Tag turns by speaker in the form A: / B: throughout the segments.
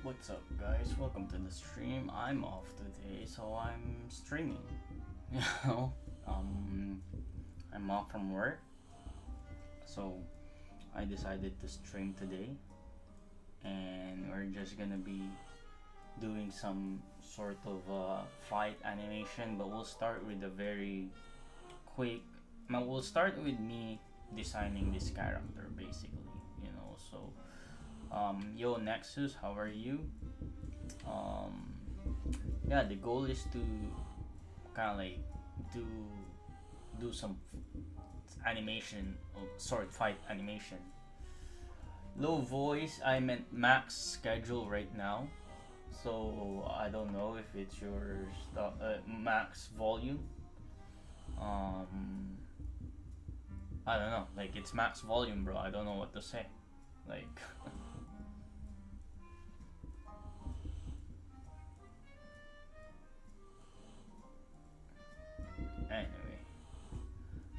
A: What's up, guys? Welcome to the stream. I'm off today, so I'm streaming. You know, um, I'm off from work, so I decided to stream today, and we're just gonna be doing some sort of fight animation. But we'll start with a very quick. We'll start with me designing this character, basically. You know, so yo Nexus, how are you? Um, yeah, the goal is to kind of like do do some animation of sword fight animation. Low voice, I'm at max schedule right now, so I don't know if it's your max volume. Um, I don't know, like it's max volume, bro. I don't know what to say. Like,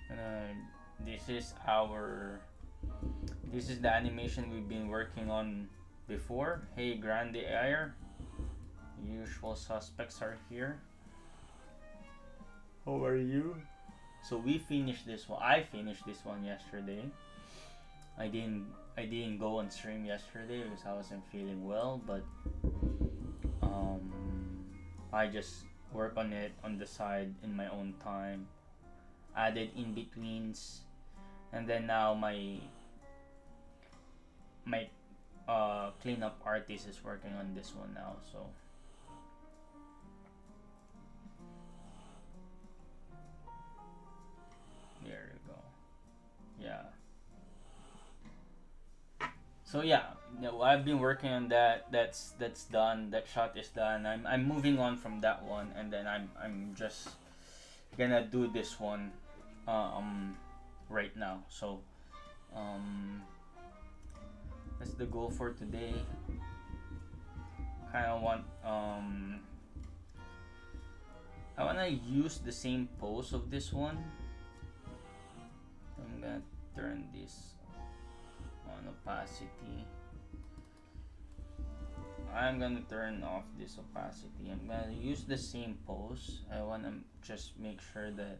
A: anyway, this is our this is the animation we've been working on before. Hey, Grande Air, usual suspects are here. How are you? So we finished this one. I finished this one yesterday. I didn't go on stream yesterday because I wasn't feeling well, but um I just work on it on the side in my own time. Added in betweens, and then now my cleanup artist is working on this one now. So there you go. Yeah. So yeah, I've been working on that. That's done. That shot is done. I'm moving on from that one, and then I'm just gonna do this one, right now. So um, that's the goal for today. Kind of want I wanna use the same pose of this one. I'm gonna turn this on opacity. I'm gonna turn off this opacity. I'm gonna use the same pose. I wanna just make sure that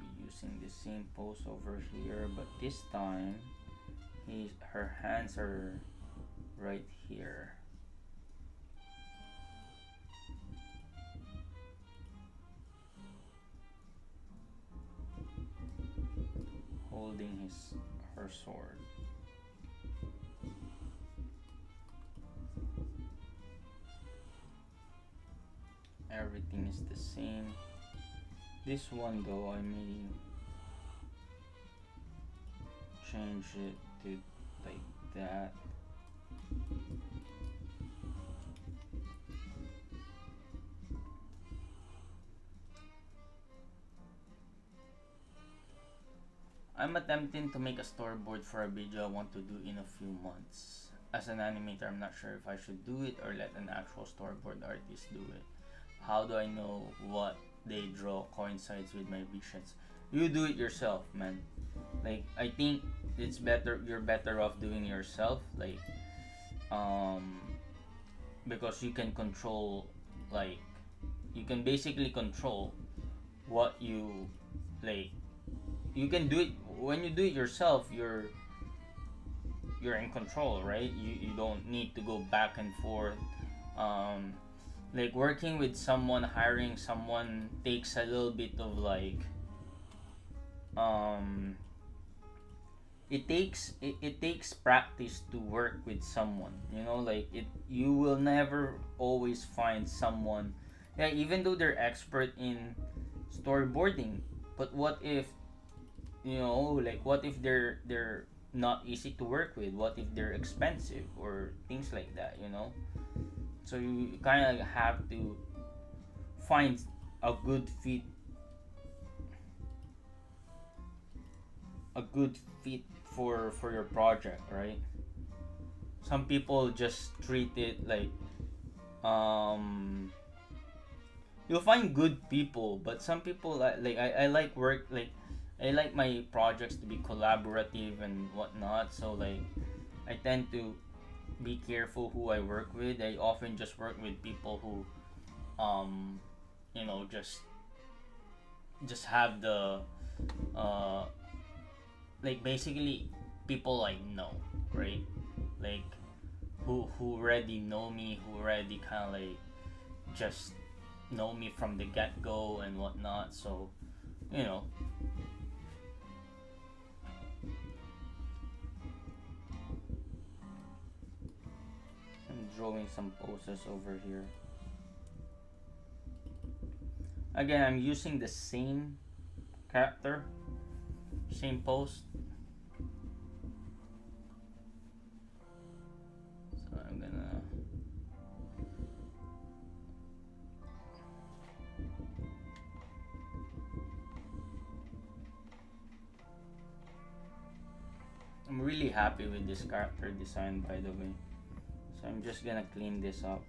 A: be using the same pose over here, but this time her hands are right here, holding her sword. Everything is the same. This one though, I may change it to like that. I'm attempting to make a storyboard for a video I want to do in a few months. As an animator, I'm not sure if I should do it or let an actual storyboard artist do it. How do I know what they draw coincides with my visions? You do it yourself, man. Like, I think it's better, you're better off doing it yourself, like um because you can control, like, you can basically control what you like. You can do it when you do it yourself. You're in control, right? You don't need to go back and forth. um like working with someone, hiring someone takes a little bit of like um it takes practice to work with someone, like it you will never always find someone, yeah, even though they're expert in storyboarding. But what if, like what if they're not easy to work with? What if they're expensive or things like that? So you kind of have to find a good fit for your project, right? Some people just treat it like, um you'll find good people, but some people I like work like I like my projects to be collaborative and whatnot. So like I tend to be careful who I work with. I often just work with people who, um just have the, uh like basically people I know, right? Like who already know me, who already kind of like just know me from the get go and whatnot. So you know, I'm drawing some poses over here. Again, I'm using the same character, same pose. So I'm gonna. I'm really happy with this character design, by the way. So I'm just gonna clean this up.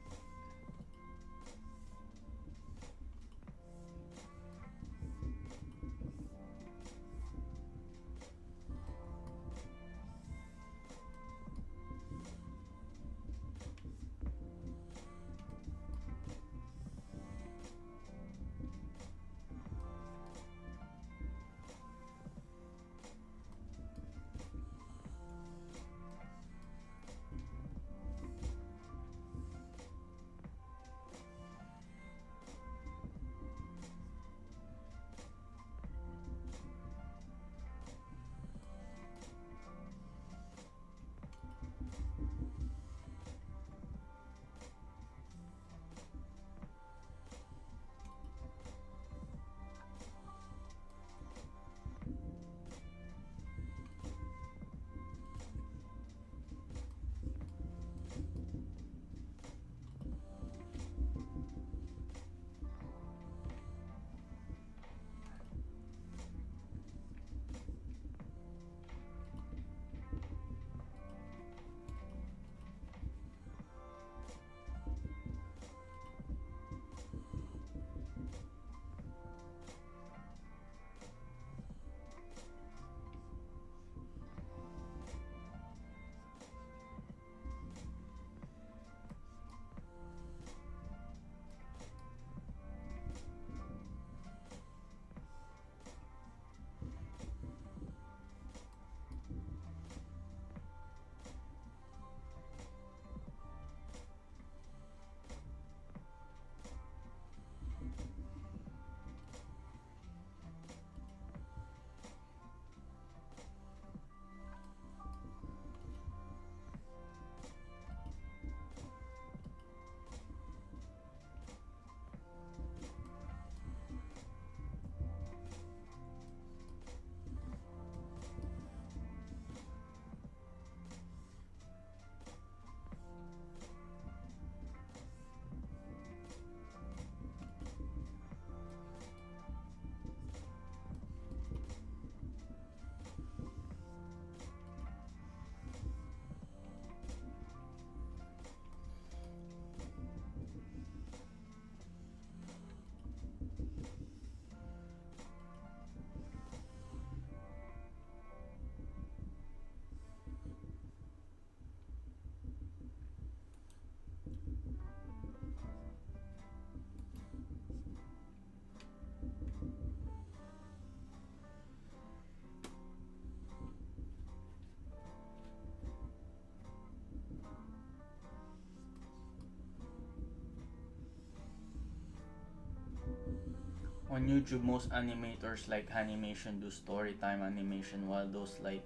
A: On YouTube, most animators like animation do story time animation, while those like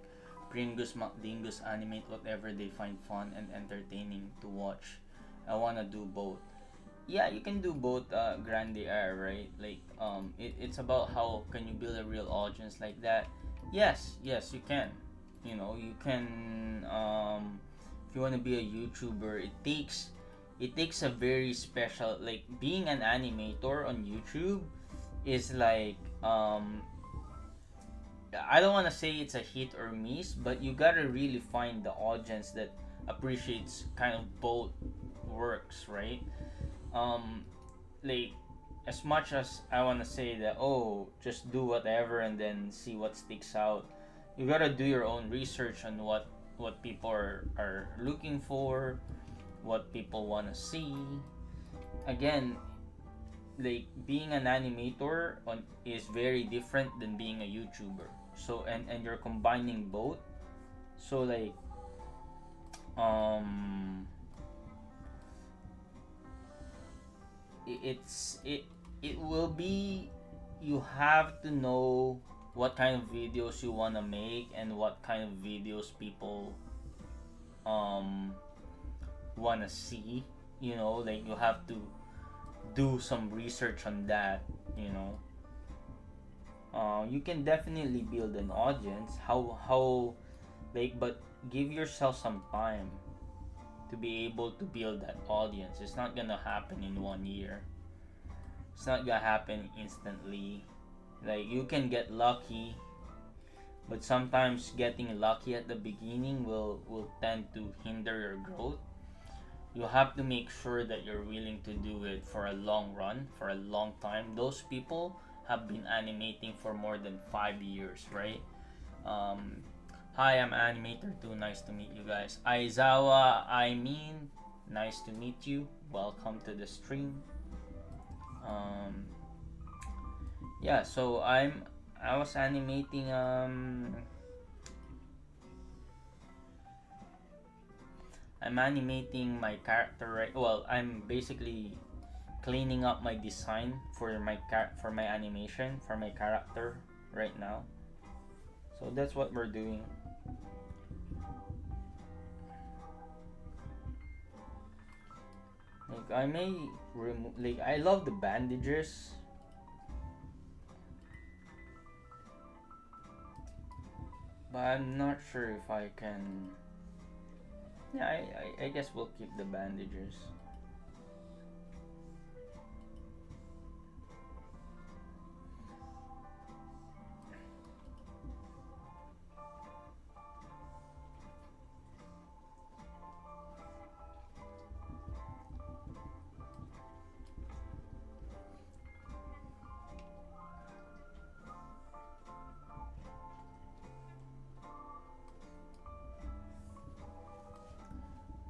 A: Pringus McDingus animate whatever they find fun and entertaining to watch. I wanna do both. Yeah, you can do both, grande air, right? Like, it's about how can you build a real audience like that. Yes, you can. You can, if you want to be a YouTuber, it takes a very special, like, being an animator on YouTube is like, I don't want to say it's a hit or miss, but you gotta really find the audience that appreciates kind of both works, right? um like, as much as I want to say that, oh, just do whatever and then see what sticks out, you gotta do your own research on what people are looking for, what people want to see. Again, like, being an animator is very different than being a YouTuber. So, and you're combining both. So, like, um it will be, you have to know what kind of videos you want to make and what kind of videos people um want to see. Like, you have to do some research on that. You can definitely build an audience, how like, but give yourself some time to be able to build that audience. It's not gonna happen in 1 year. It's not gonna happen instantly. Like, you can get lucky, but sometimes getting lucky at the beginning will tend to hinder your growth. You have to make sure that you're willing to do it for a long run, for a long time. Those people have been animating for more than 5 years, right? Um, Hi, I'm Animator 2. Nice to meet you guys. Aizawa, I mean, nice to meet you. Welcome to the stream. Um, yeah, so I was animating I'm animating my character, right. Well, I'm basically cleaning up my design for my animation for my character right now. So that's what we're doing. Like, I may remove, like, I love the bandages, but I'm not sure if I can. Yeah, I guess we'll keep the bandages.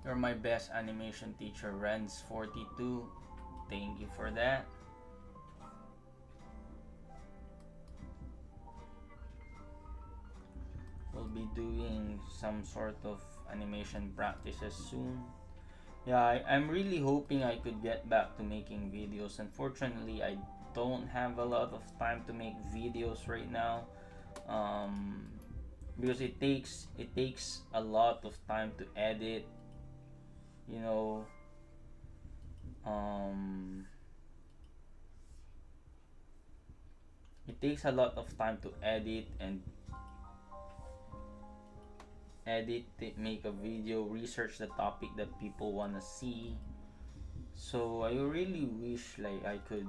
A: You're my best animation teacher, Renz42. Thank you for that. We'll be doing some sort of animation practices soon. Yeah, I'm really hoping I could get back to making videos. Unfortunately, I don't have a lot of time to make videos right now. Um, because it takes a lot of time to edit, you know. Um, it takes a lot of time to edit, make a video, research the topic that people wanna see. So I really wish, like, I could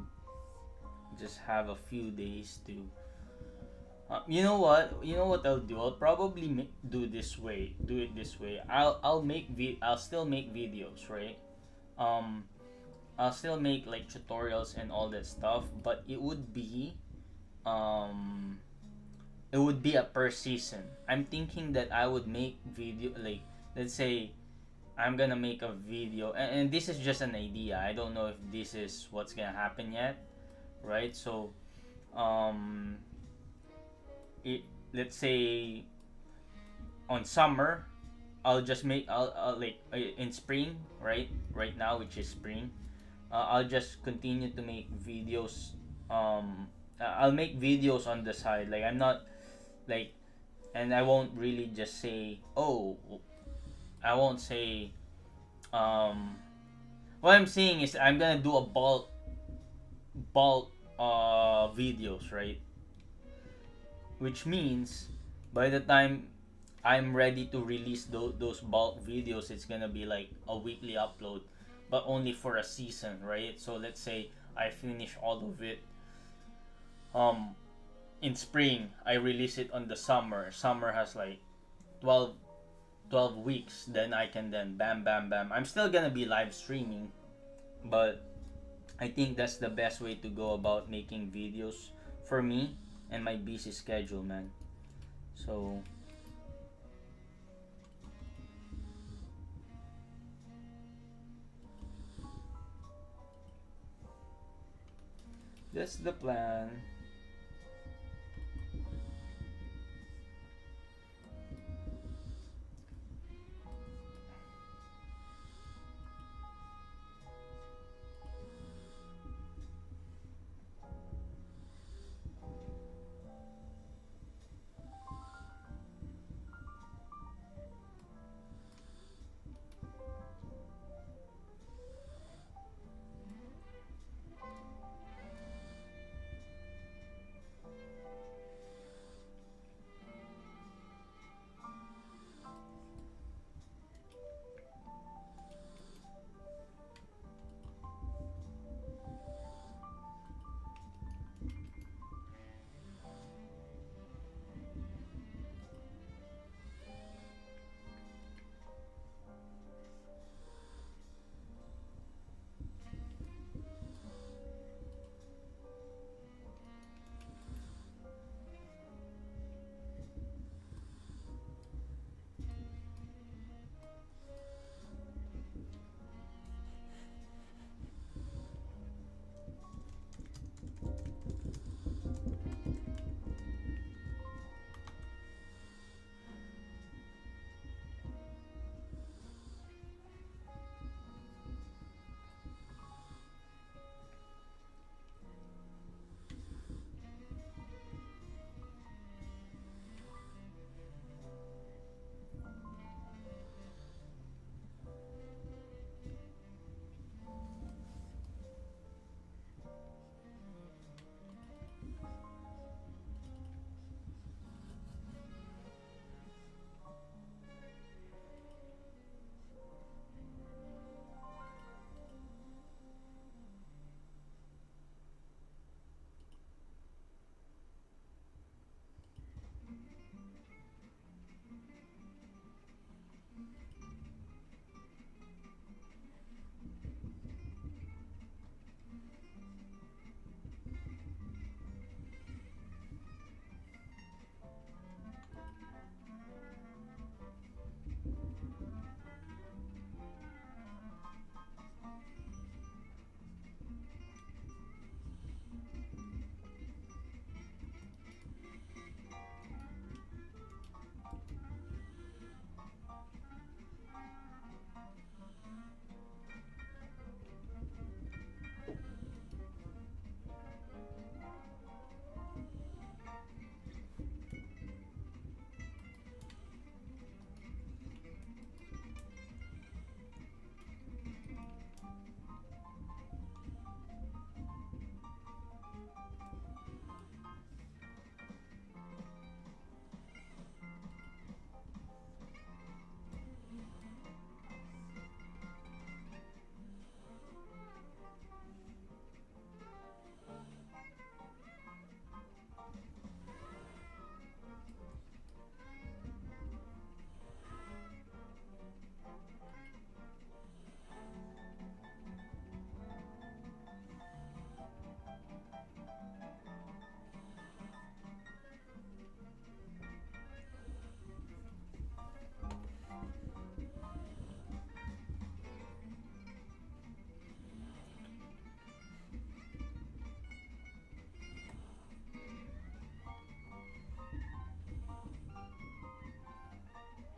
A: just have a few days to. You know what? You know what I'll do? I'll probably do this way. Do it this way. I'll still make videos, right? Um, I'll still make, like, tutorials and all that stuff, but um it would be a per season. I'm thinking that I would make video, like, let's say I'm gonna make a video, and this is just an idea. I don't know if this is what's gonna happen yet, right? So, um, it let's say on summer, I'll like, in spring, right? Right now, which is spring, I'll just continue to make videos. I'll make videos on the side. Like, I'm not, like, And I won't really just say, oh, I won't say, um, what I'm saying is I'm gonna do a bulk videos, right? Which means by the time I'm ready to release those bulk videos, it's gonna be like a weekly upload, but only for a season, right? So let's say I finish all of it um in spring, I release it on the summer. Summer has like 12 12 weeks, then I can then bam bam bam. I'm still gonna be live streaming, but I think that's the best way to go about making videos for me and my busy schedule, man. So that's the plan.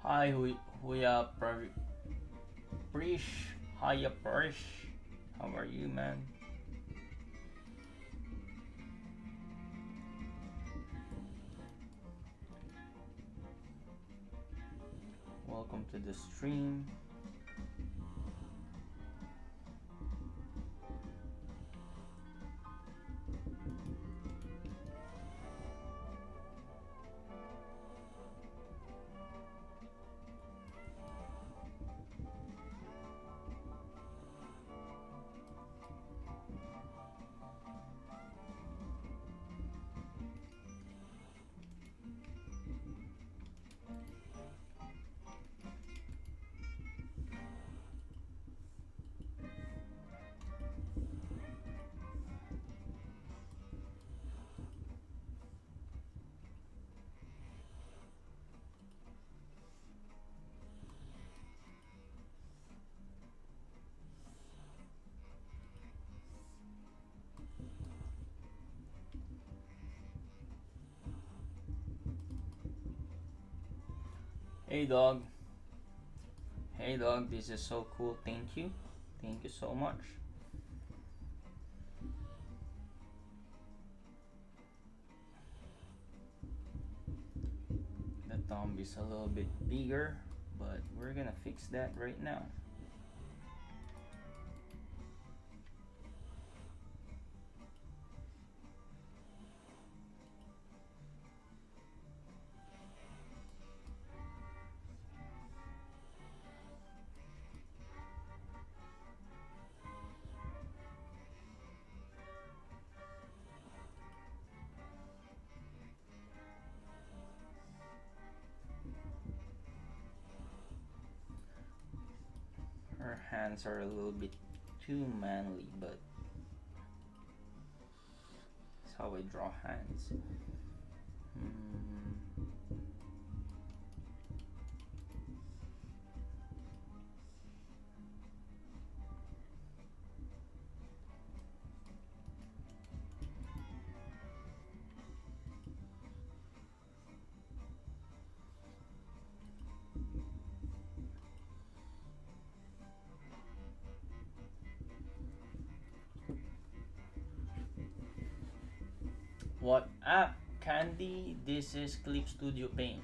A: Hi, Huya Prish. Hiya Prish. How are you, man? to the stream. Hey dog. Hey dog, this is so cool. Thank you. Thank you so much. The thumb is a little bit bigger, but we're gonna fix that right now. Her hands are a little bit too manly, but that's how I draw hands. What app? Candy, this is Clip Studio Paint.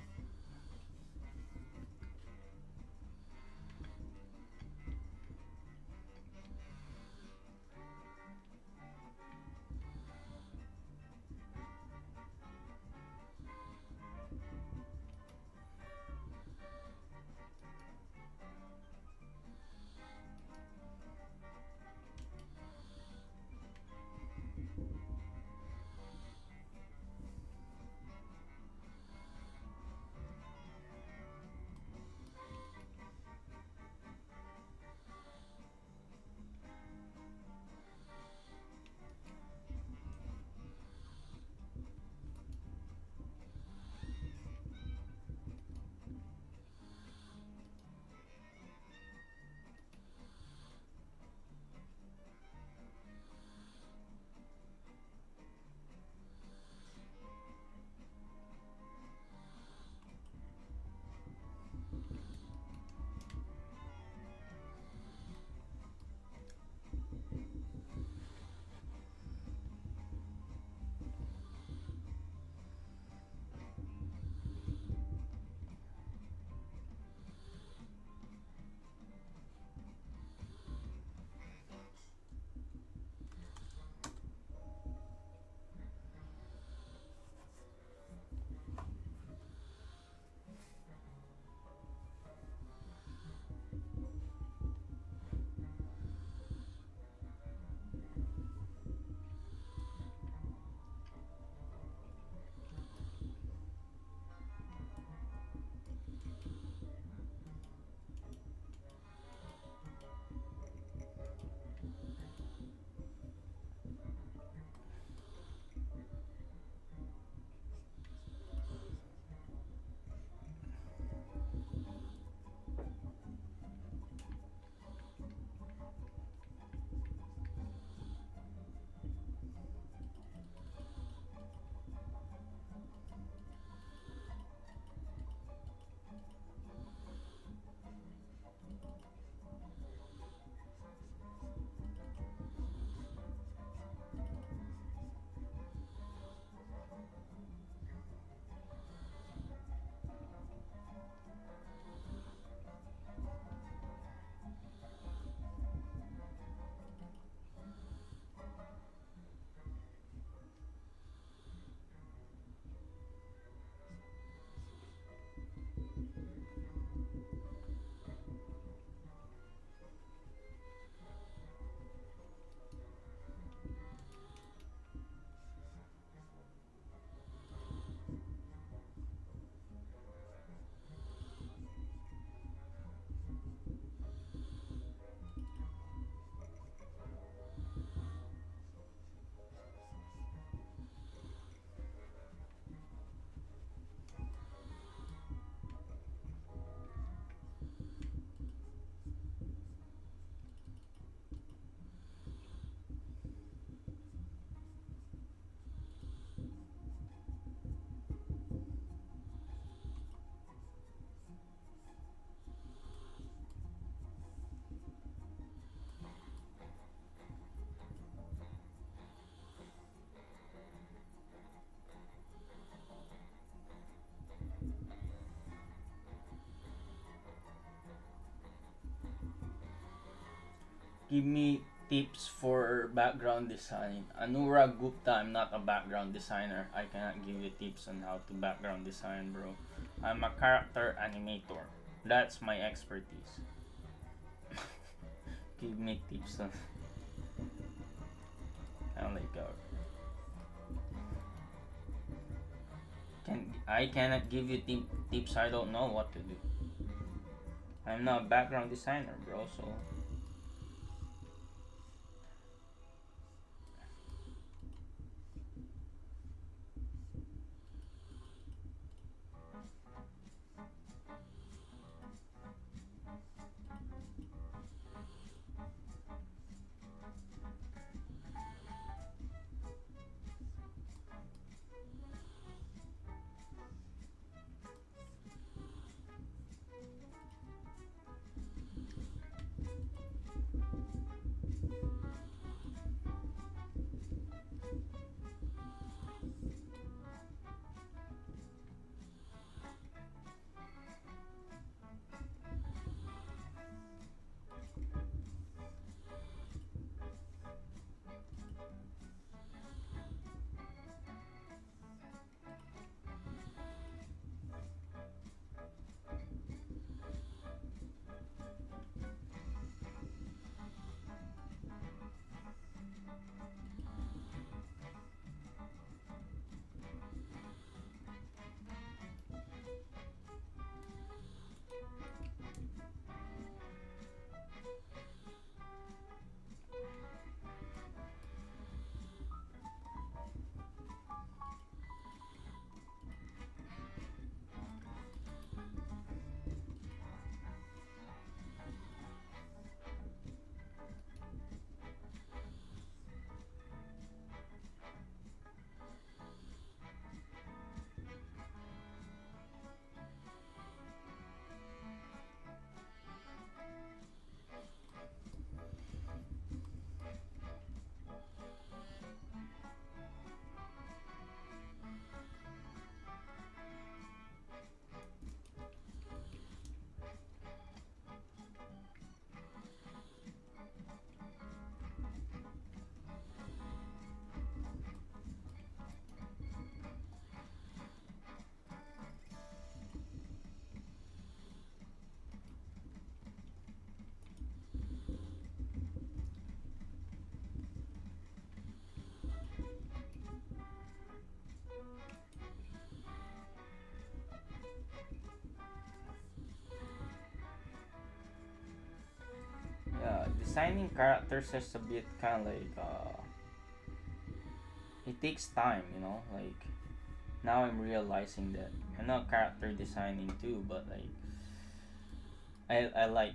A: Give me tips for background design. Anura Gupta, I'm not a background designer. I cannot give you tips on how to background design, bro. I'm a character animator. That's my expertise. Give me tips on. Oh my god. I cannot give you tips. I don't know what to do. I'm not a background designer, bro. So yeah, designing characters is a bit kind of like it takes time, you know. Like now I'm realizing that I'm not character designing too, but like I like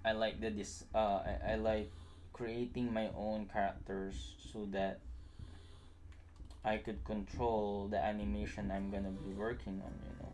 A: I like creating my own characters so that I could control the animation I'm gonna be working on, you know.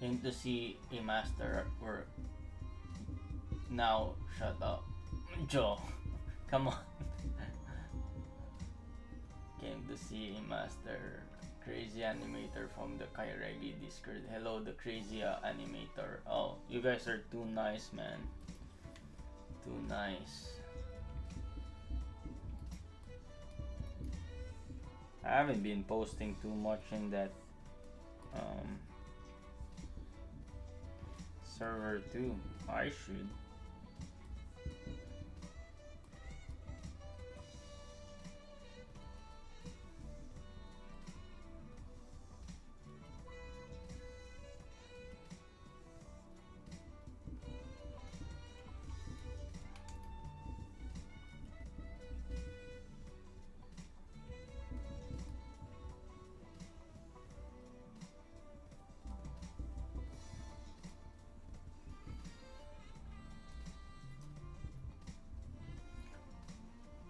A: Came to see a master at work. Now shut up. Joe. Come on. Came to see a master. Crazy animator from the Kairegi Discord. Hello, the crazy animator. Oh, you guys are too nice, man. Too nice. I haven't been posting too much in that server too. I should.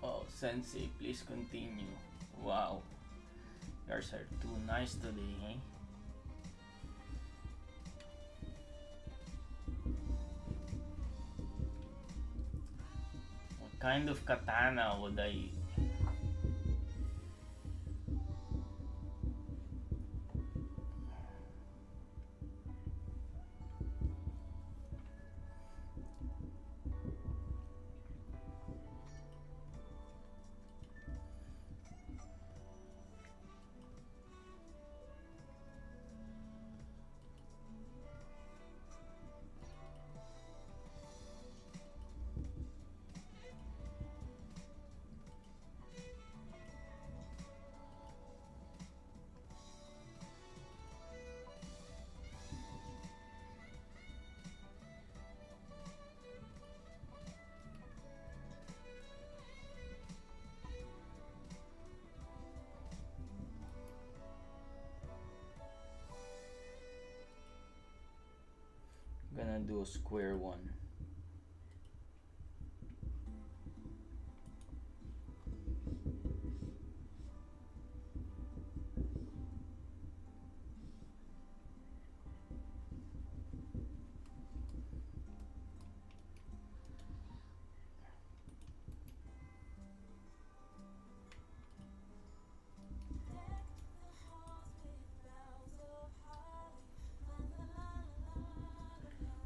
A: Oh, Sensei, please continue. Wow, you guys are too nice today, eh? What kind of katana would I... Gonna do a square one.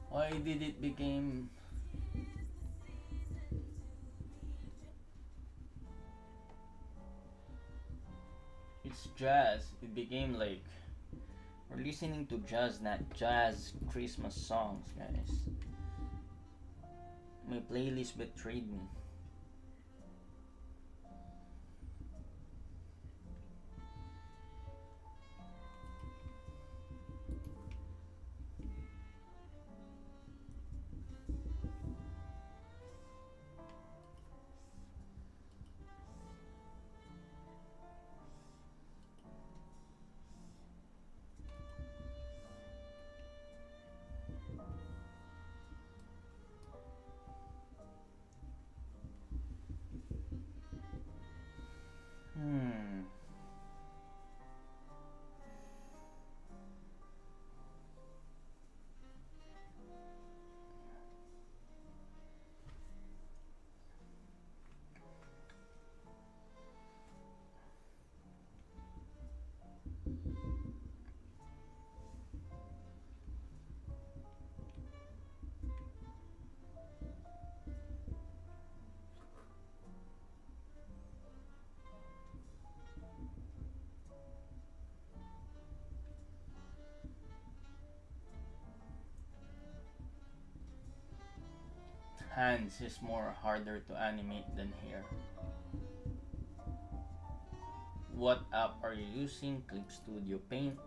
A: Why did it become... It's jazz. It became like we're listening to jazz, not jazz Christmas songs, guys. My playlist betrayed me. Hmm. Hands is more harder to animate than hair. What app are you using? Clip Studio Paint.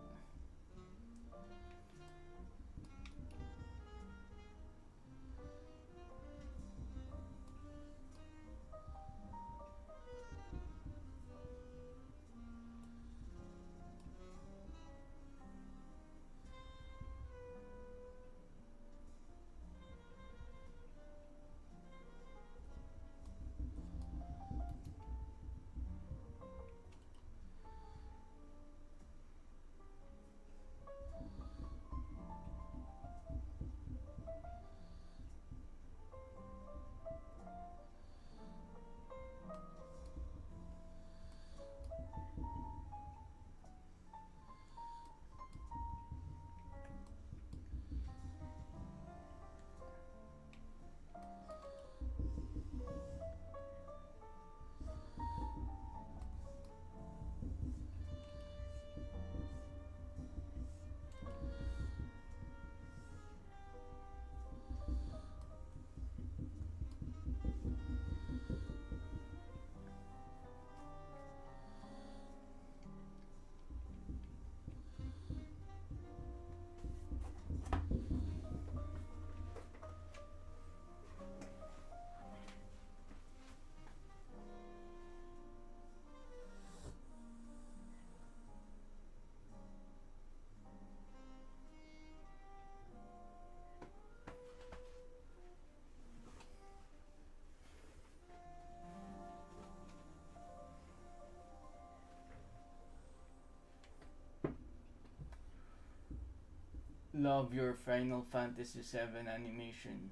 A: Love your Final Fantasy 7 animation.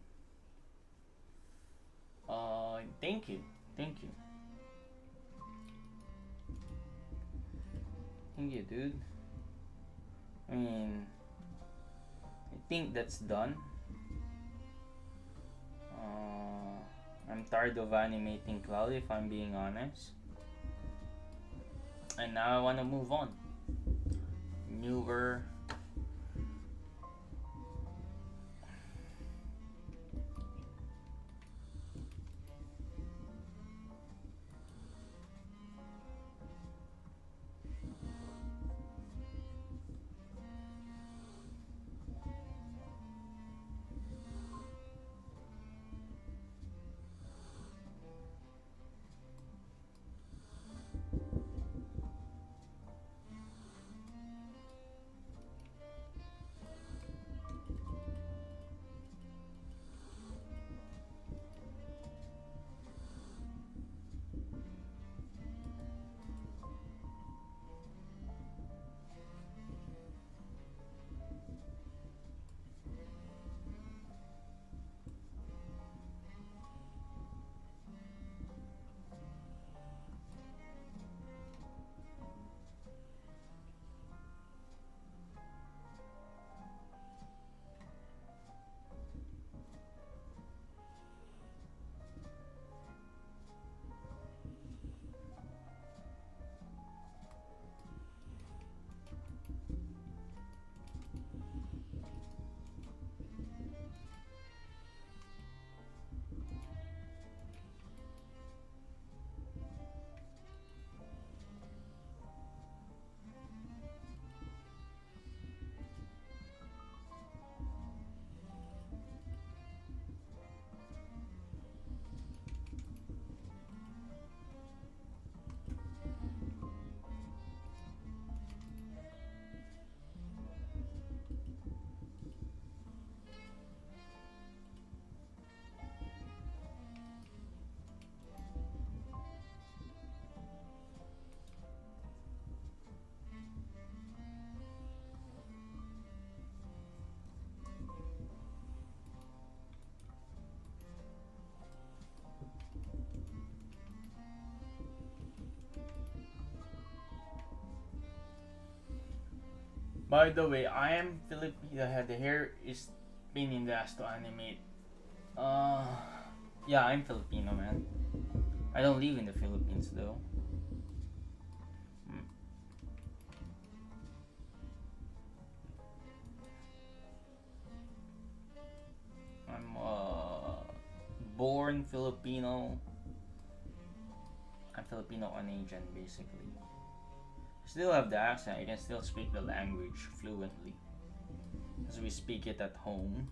A: Thank you. Thank you. Thank you, dude. I mean, I think that's done. I'm tired of animating Cloud, if I'm being honest. And now I want to move on. Newer. By the way, I am Filipino. The hair is pain in the ass to animate. Uh, yeah, I'm Filipino, man. I don't live in the Philippines though. Mm. I'm born Filipino. I'm Filipino Canadian, basically. Still have the accent. I can still speak the language fluently, as we speak it at home.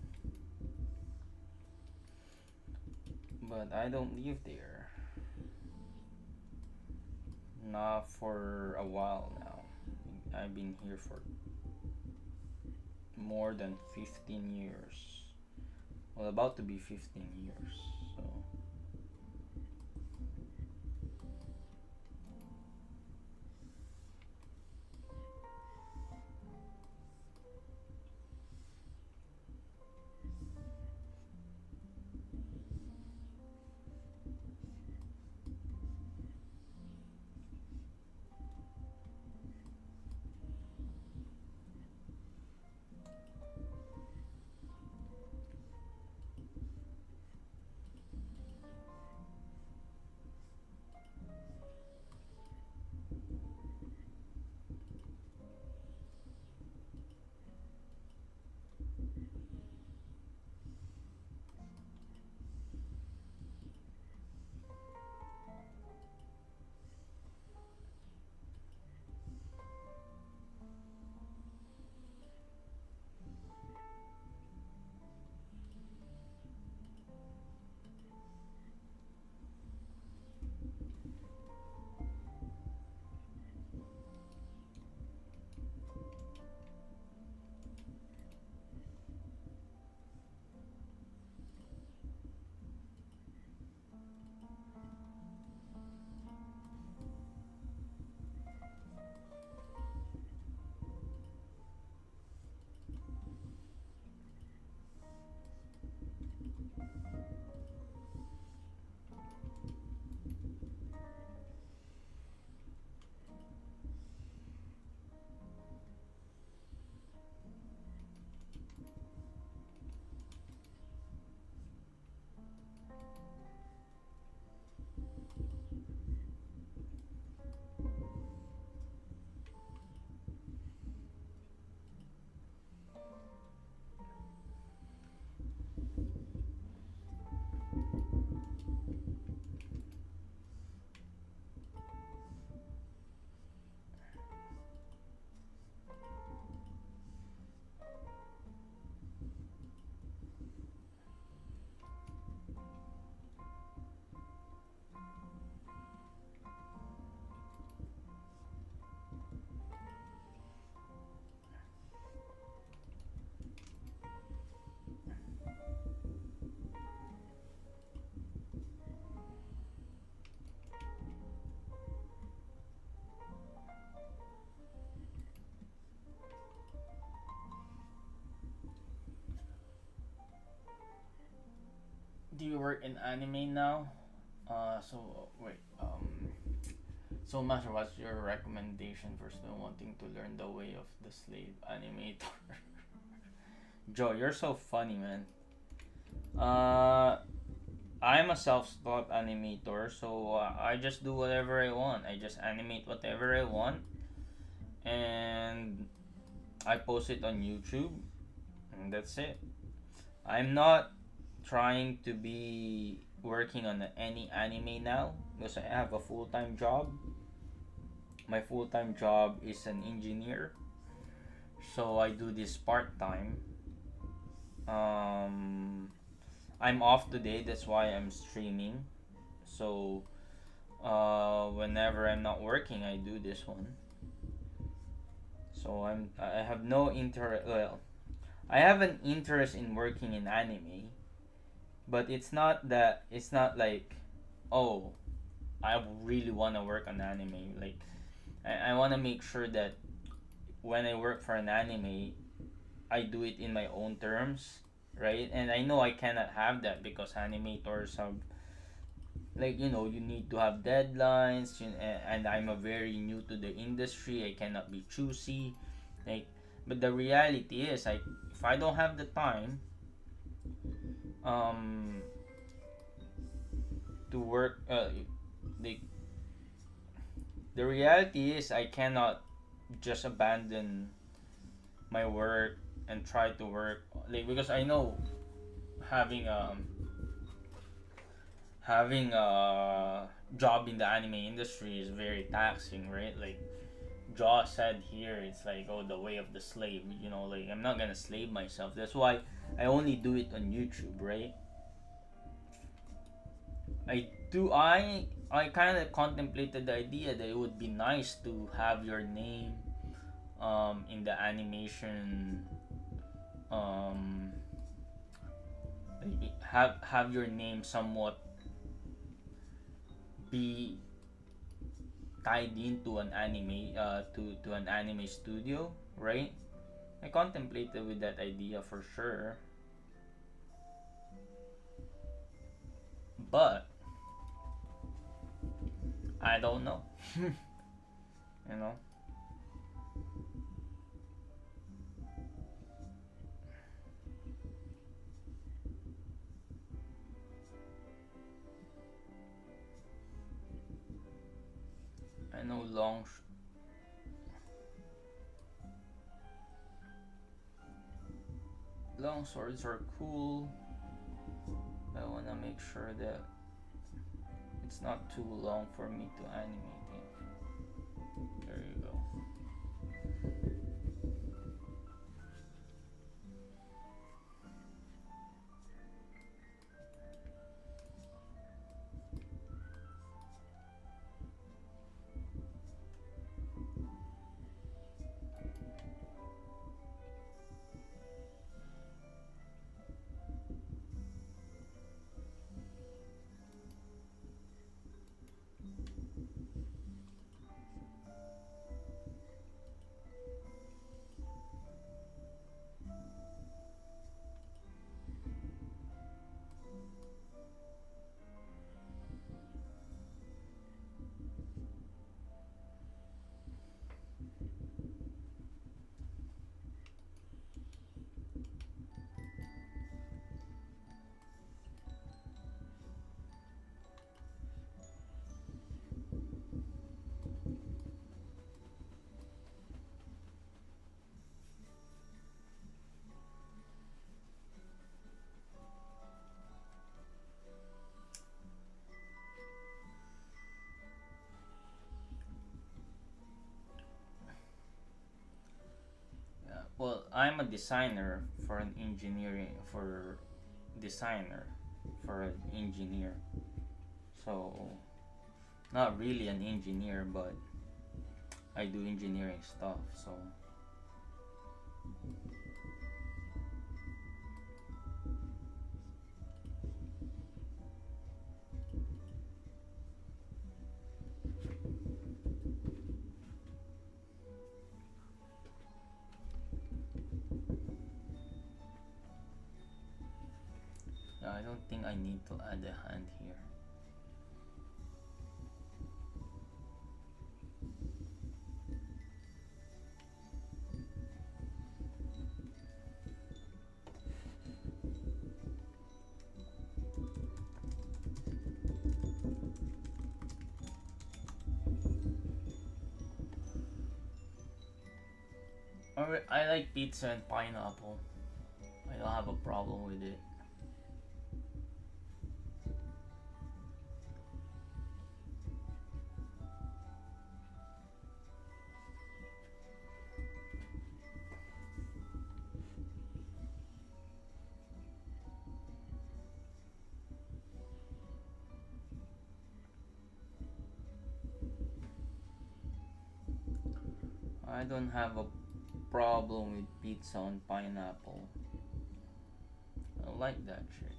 A: But I don't live there. Not for a while now. I've been here for more than 15 years. Well, about to be 15 years. So work in anime now. So wait. So Master, what's your recommendation for student wanting to learn the way of the slave animator? Joe, you're so funny, man. Uh, I'm a self-taught animator, so I just do whatever I want. I just animate whatever I want, and I post it on YouTube, and that's it. I'm not trying to be working on any anime now because I have a full-time job. My full-time job is an engineer, so I do this part-time. Um, I'm off today, that's why I'm streaming. So whenever I'm not working, I do this one. So I have no interest. Well, I have an interest in working in anime, but it's not like, oh, I really want to work on anime. Like I want to make sure that when I work for an anime, I do it in my own terms, right? And I know I cannot have that because animators have, like, you need to have deadlines, and I'm a very new to the industry. I cannot be choosy, like. But the reality is, if I don't have the time, um, to work, like, the reality is I cannot just abandon my work and try to work, like, because I know having having a job in the anime industry is very taxing, right? Like Jaw said here, it's like, oh, the way of the slave. Like, I'm not gonna slave myself. That's why I only do it on YouTube, right? I kind of contemplated the idea that it would be nice to have your name in the animation, um have your name somewhat be tied into an anime, to an anime studio, right? I contemplated with that idea for sure, but I don't know. you know I know long swords are cool. I want to make sure that it's not too long for me to animate it. There you go. Yeah. Well, I'm a designer for an engineering for designer for an engineer. So not really an engineer, but I do engineering stuff. So yeah, I don't think I need to add a hand here. I like pizza and pineapple. I don't have a problem with it. I don't have a problem with pizza on pineapple. I like that shit.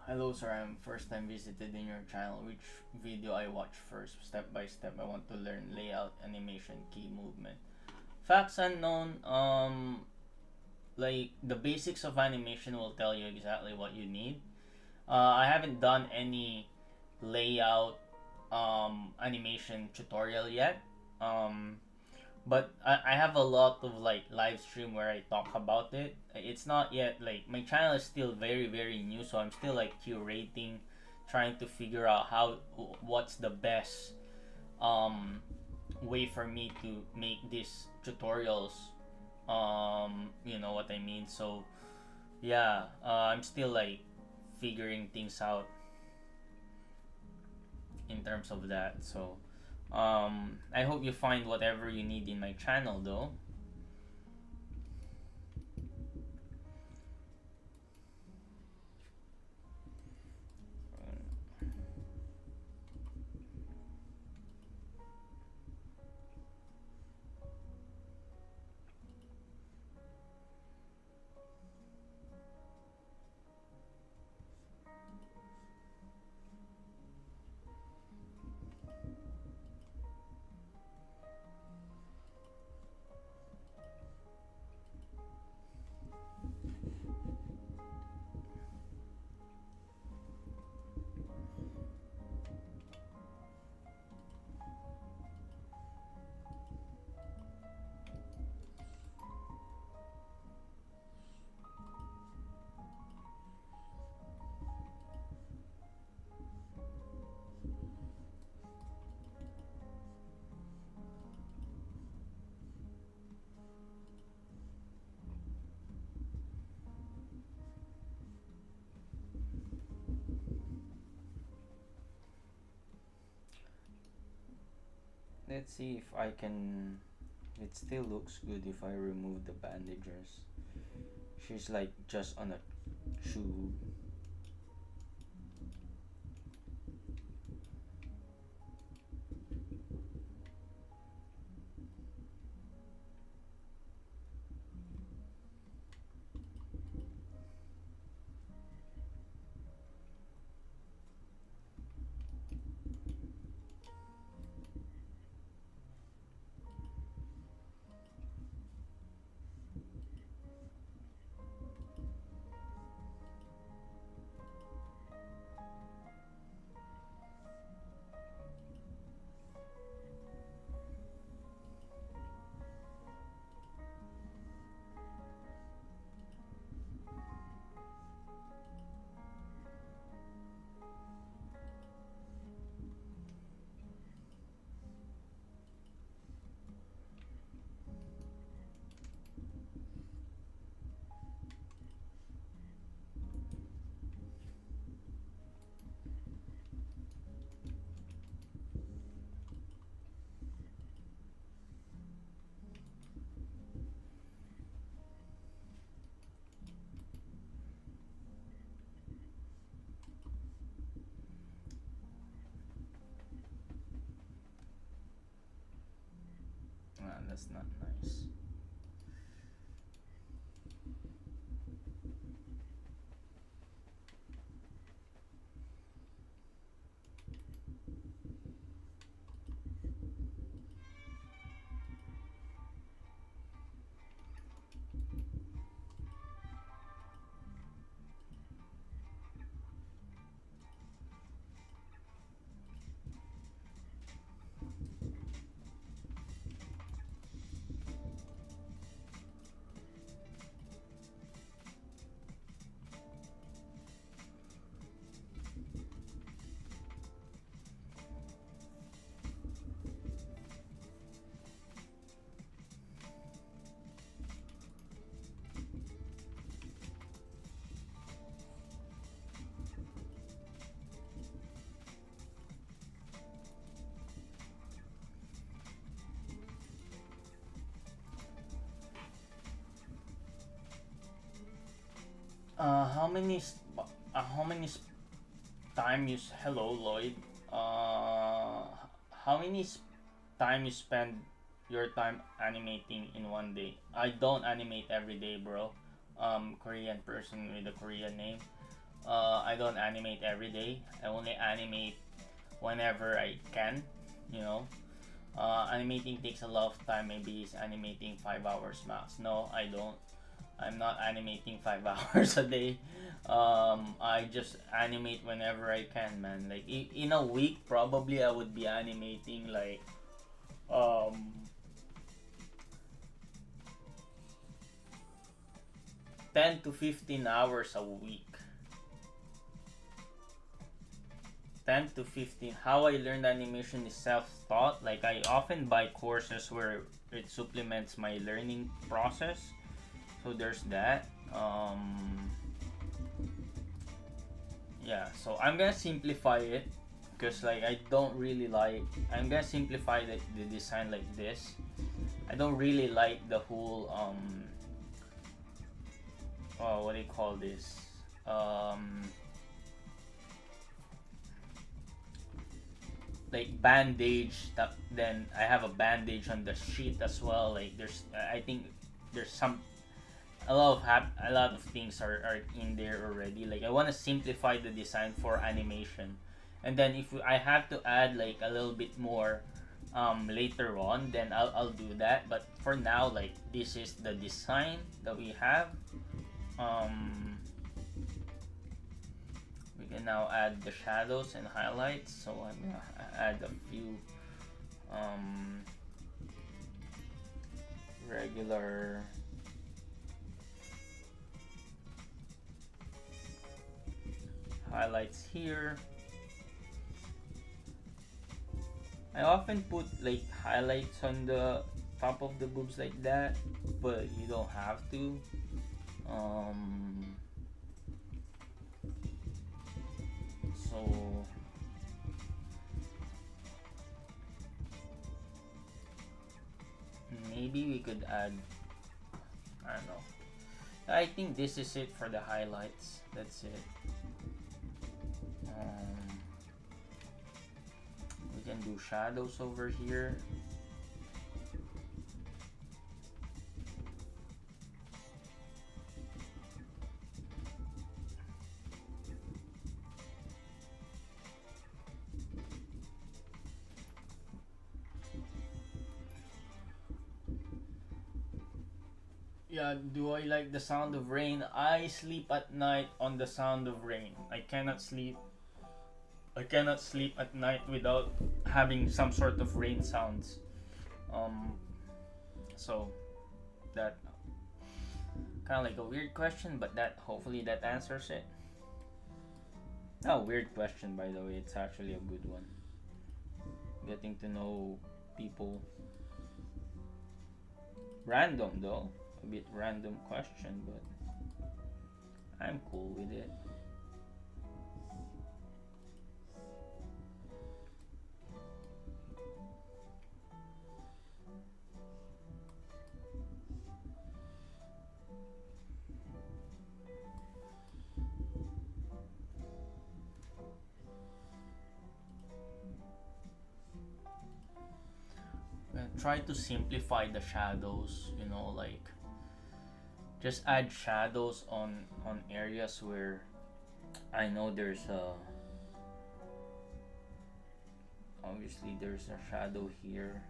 A: Hello sir, I'm first time visited in your channel. Which video I watch first? Step by step. I want to learn layout, animation, key movement. Facts unknown. Like the basics of animation will tell you exactly what you need. I haven't done any layout animation tutorial yet. But I have a lot of like live stream where I talk about it. It's not yet like my channel is still very new, so I'm still like curating, trying to figure out how what's the best um way for me to make these tutorials. You know what I mean? So yeah, I'm still like figuring things out in terms of that. So I hope you find whatever you need in my channel though. Let's see if I can. It still looks good if I remove the bandages. She's like just on a tube. That's not nice. How many how many time you hello Lloyd? How many time you spend your time animating in one day? I don't animate every day, bro. Korean person with a Korean name. I don't animate every day. I only animate whenever I can. You know, animating takes a lot of time. Maybe it's animating 5 hours max. No, I don't. I'm not animating 5 hours a day. I just animate whenever I can, man. Like in a week, probably I would be animating like um 10 to 15 hours a week. 10 to 15. How I learned animation is self-taught. Like I often buy courses where it supplements my learning process. So there's that. Yeah, so I'm gonna simplify it because like I don't really like. I'm gonna simplify the design like this. I don't really like the whole oh, what do you call this? Like bandage that then I have a bandage on the sheet as well. Like there's I think there's some a lot of things are in there already. Like I want to simplify the design for animation, and then if I have to add like a little bit more later on, then I'll do that. But for now, like this is the design that we have. um we can now add the shadows and highlights, so I'm gonna add a few regular highlights here. I often put like highlights on the top of the boobs like that, but you don't have to. So maybe we could add, I don't know. I think this is it for the highlights. That's it. We can do shadows over here. Yeah, do I like the sound of rain? I sleep at night on the sound of rain. I cannot sleep at night without having some sort of rain sounds. Um so that kind of like a weird question, but that hopefully that answers it. Oh, weird question by the way. It's actually a good one. Getting to know people. Random though. A bit random question, but I'm cool with it. try to simplify the shadows, you know, like just add shadows on areas where I know there's a obviously there's a shadow here.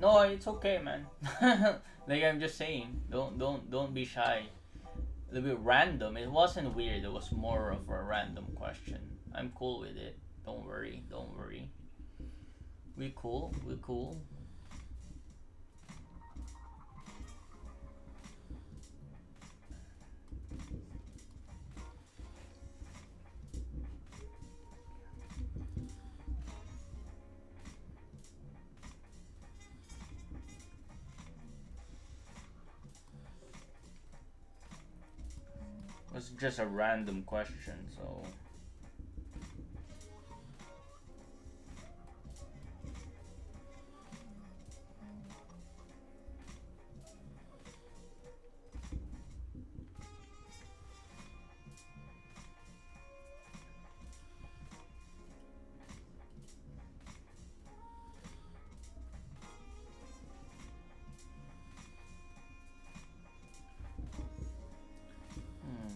A: No, it's okay, man. Like I'm just saying, don't be shy. A little bit random. It wasn't weird. It was more of a random question. I'm cool with it. Don't worry. Don't worry. We cool. We cool. It's just a random question, so hmm.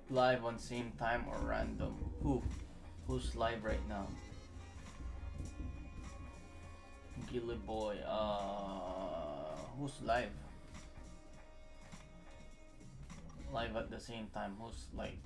A: Live on same time or random? Who's live right now? Gilly Boy. Who's live? live at the same time. Who's like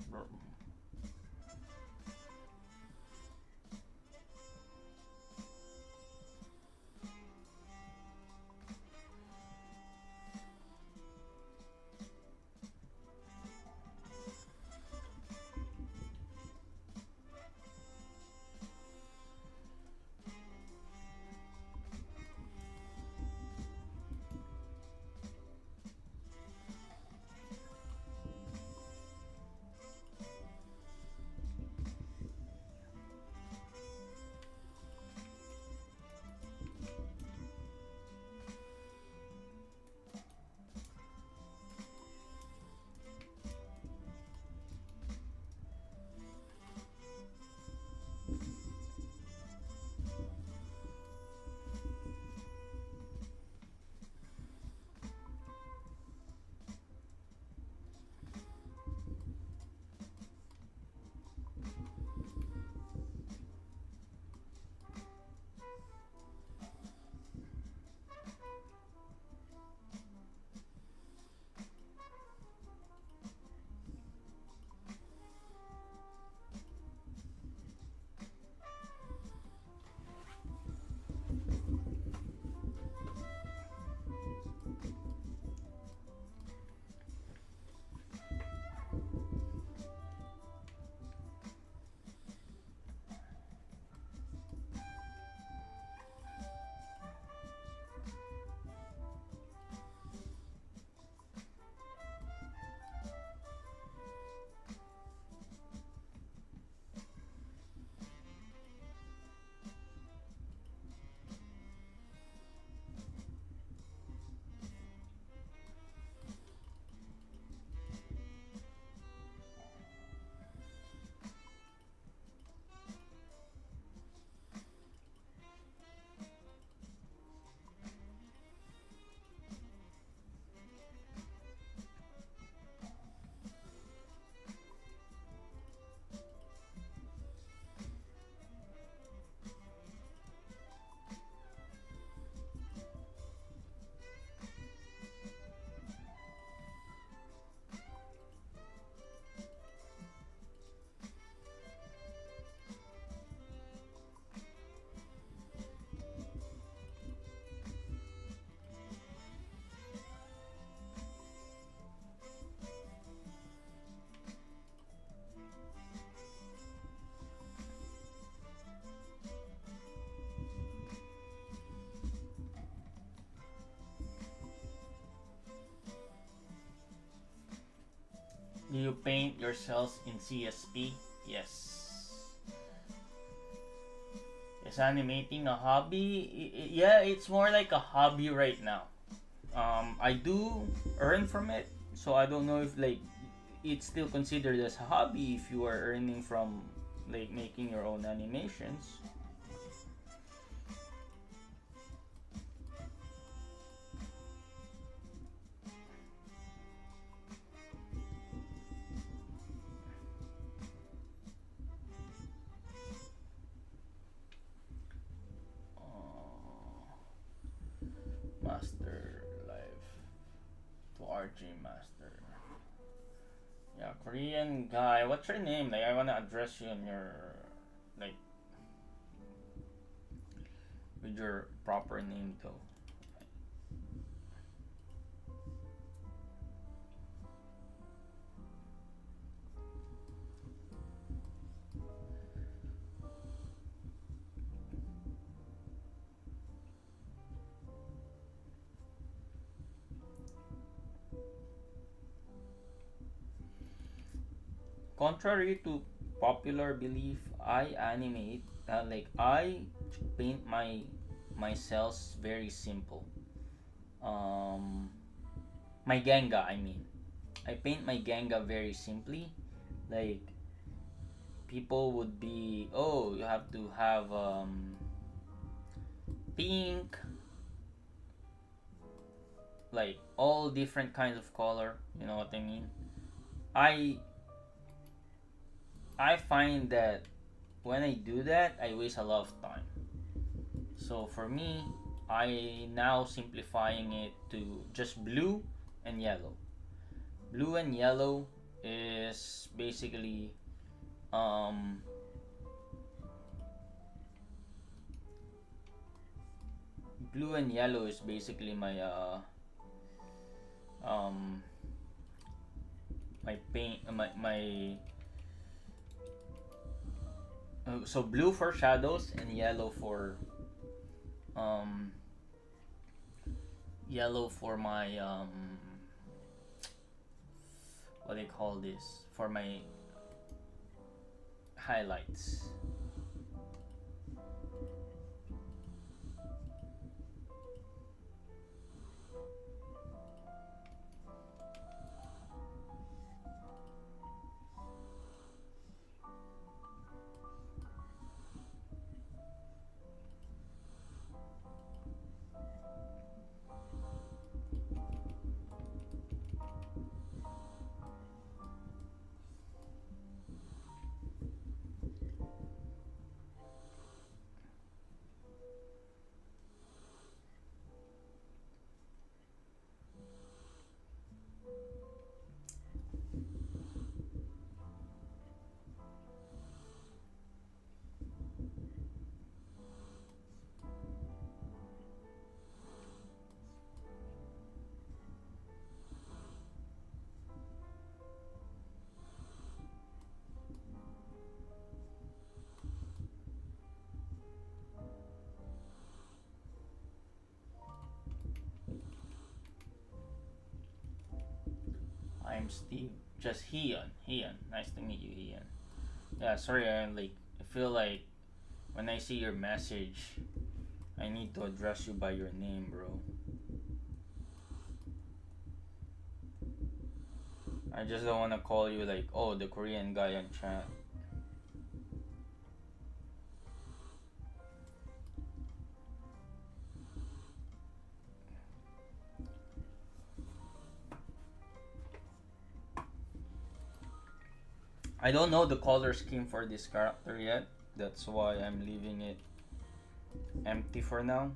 A: do you paint yourselves in CSP? Yes. Is animating a hobby? Yeah, it's more like a hobby right now. I do earn from it, so I don't know if like it's still considered as a hobby if you are earning from like making your own animations. Master live to RJ Master. Yeah, Korean guy. What's your name? Like, I wanna address you on your like with your proper name though. Contrary to popular belief, I animate. Like I paint my cells very simple. Um, my Genga, I mean, I paint my Genga very simply. Like people would be, oh, you have to have pink, like all different kinds of color. You know what I mean? I I find that when I do that, I waste a lot of time. So for me, I now simplifying it to just blue and yellow. Blue and yellow is basically um blue and yellow is basically um my paint my so blue for shadows and um yellow for my what do you call this, for my highlights. I'm Steve. Just Heon. Heon. Nice to meet you, Heon. Yeah, sorry, I feel like when I see your message, I need to address you by your name, bro. I just don't wanna call you like, oh, the Korean guy on chat. I don't know the color scheme for this character yet. That's why I'm leaving it empty for now.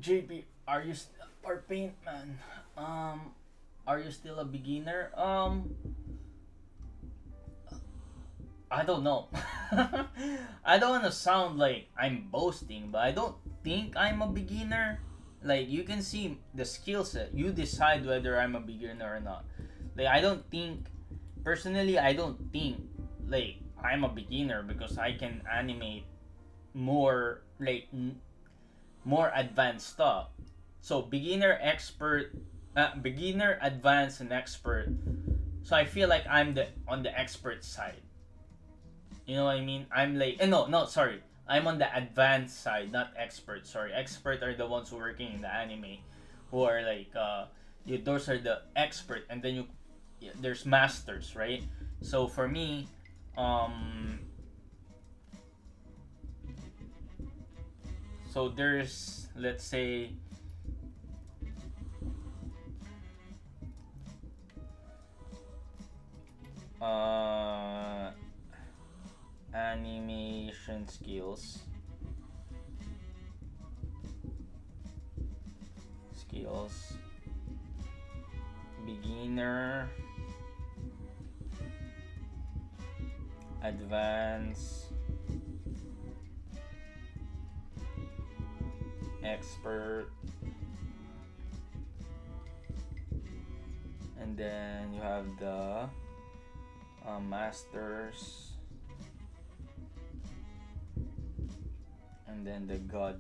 A: JP, are you or Paint Man? Are you still a beginner? I don't know. I don't want to sound like I'm boasting, but I don't think I'm a beginner. Like you can see the skill set. You decide whether I'm a beginner or not. Like I don't think personally I don't think like I'm a beginner because I can animate more more advanced stuff. So beginner, advanced, and expert. So I feel like I'm the on the expert side. You know what I mean? I'm like, no, no, sorry. I'm on the advanced side, not expert. Sorry, expert are the ones who working in the anime, who are like, those are the expert, and then there's masters, right? So for me, um, so there's let's say uh animation skills beginner, advanced, expert, and then you have the masters, and then the god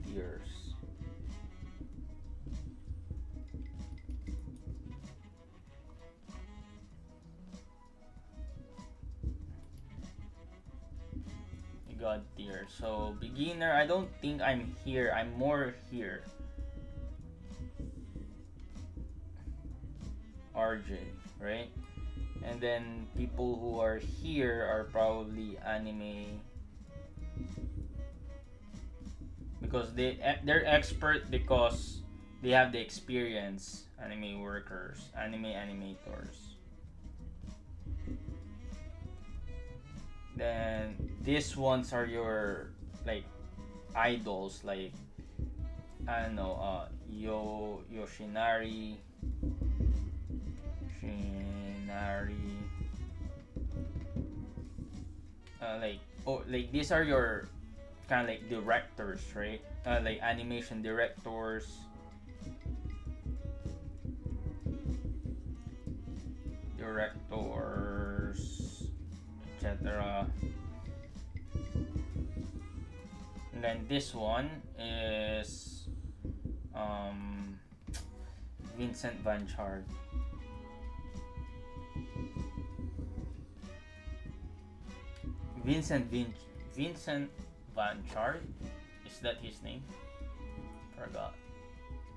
A: tiers. God tier. So beginner, I don't think I'm here. I'm more here. RJ, right? And then people who are here are probably anime because they're expert because they have the experience. Anime workers, anime animators. Then these ones are your like idols, like I don't know, Yoshinari, Shinari, like oh, like these are your kind of like directors, right? Like animation directors, etc. And then this one is Vincent Van Chard. Vincent Van Chard? Is that his name? Forgot.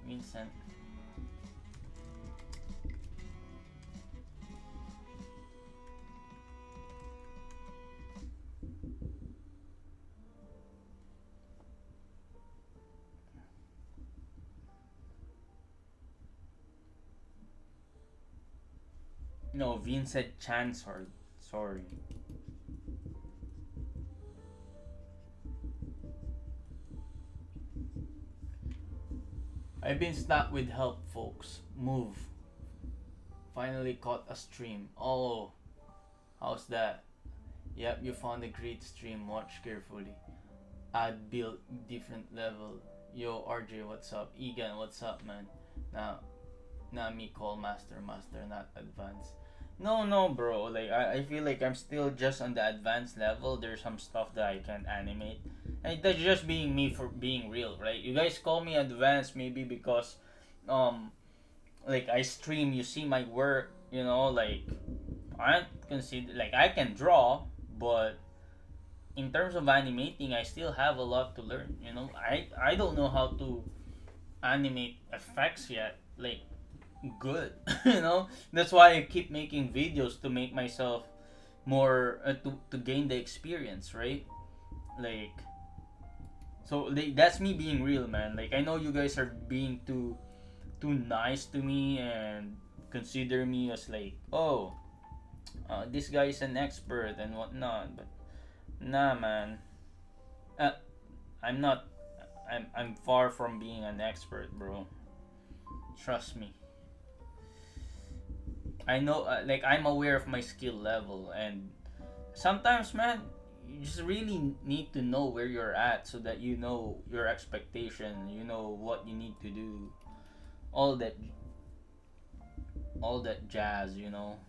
A: Vincent. No, Vincent Chansard. Sorry. I've been stuck with help, folks. Move. Finally caught a stream. Oh, how's that? Yep, you found a great stream. Watch carefully. Add build different level. Yo, RJ, what's up? Egan, what's up, man? Now me call master, not advanced. No, bro. Like I feel like I'm still just on the advanced level. There's some stuff that I can't animate, and that's just being me for being real, right? You guys call me advanced maybe because, like I stream. You see my work. You know, like I consider like I can draw, but in terms of animating, I still have a lot to learn. You know, I don't know how to animate effects yet. Like good. You know, that's why I keep making videos to make myself more to gain the experience, right? Like so like, that's me being real, man. Like I know you guys are being too nice to me and consider me as like, oh, this guy is an expert and whatnot, but nah, man. uh, I'm not. I'm far from being an expert, bro. Trust me. I know, like I'm aware of my skill level, and sometimes, man, you just really need to know where you're at so that you know your expectation, you know what you need to do, all that, all that jazz, you know.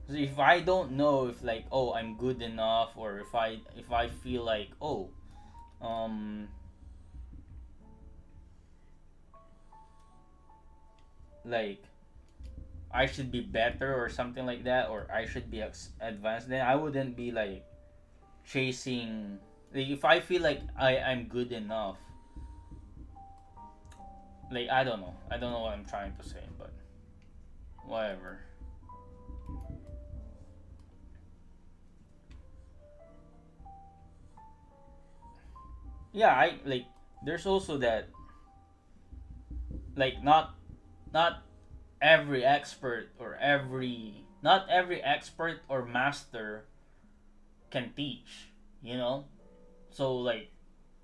A: So if I don't know if like, oh, I'm good enough, or if I feel like, oh, um, like I should be better or something like that, or I should be advanced, then I wouldn't be like chasing. Like if I feel like I'm good enough, like I don't know what I'm trying to say, but whatever. Yeah, I like. There's also that like not every expert or every not every expert or master can teach, you know. So like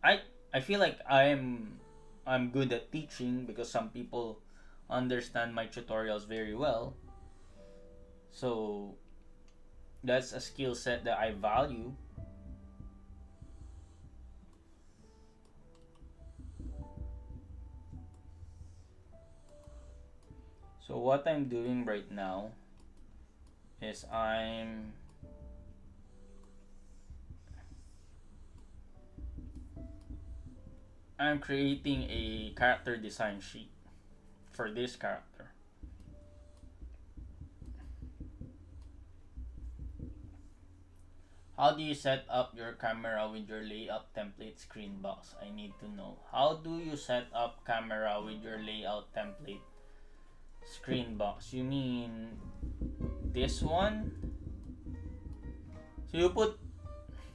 A: I I feel like I'm I'm good at teaching because some people understand my tutorials very well. So that's a skill set that I value. So what I'm doing right now is I'm creating a character design sheet for this character. How do you set up your camera with your layout template screen box? I need to know. How do you set up camera with your layout template screen box? You mean this one? So you put,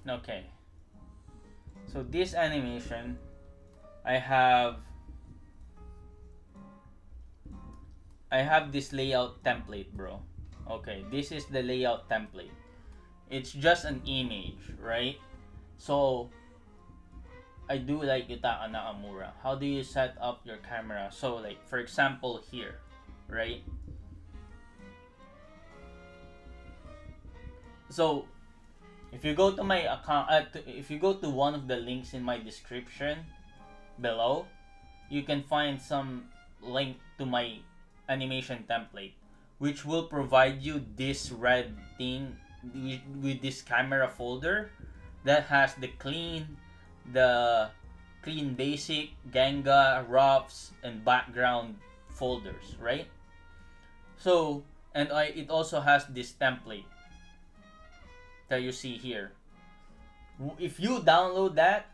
A: okay. So this animation, I have this layout template, bro. Okay, this is the layout template. It's just an image, right? So I do like Yutaka Nakamura. How do you set up your camera? So like for example here, right? So if you go to my account, if you go to one of the links in my description below, you can find some link to my animation template, which will provide you this red thing with this camera folder that has the clean basic, Ganga, ROPS, and background folders, right? So, and it also has this template that you see here. If you download that,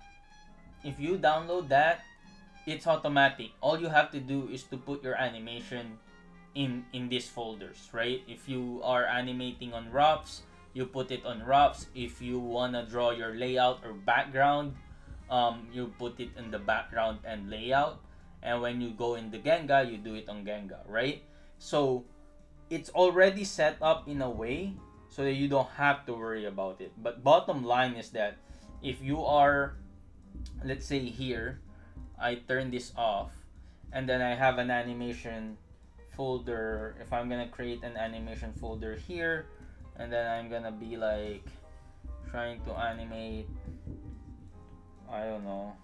A: it's automatic. All you have to do is to put your animation in these folders, right? If you are animating on ROPS, you put it on ROPS. If you wanna draw your layout or background, you put it in the background and layout. And when you go in the Genga, you do it on Genga, right? So it's already set up in a way so that you don't have to worry about it. But bottom line is that if you are, let's say here, I turn this off, and then I have an animation folder. If I'm gonna create an animation folder here, and then I'm gonna be like trying to animate, I don't know,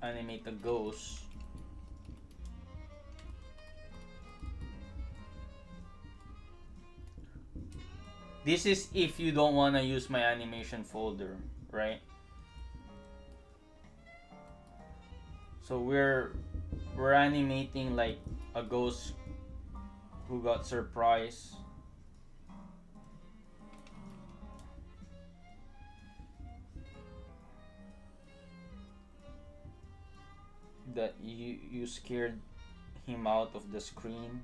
A: animate a ghost. This is if you don't want to use my animation folder, right? So we're animating like a ghost who got surprised. That you scared him out of the screen.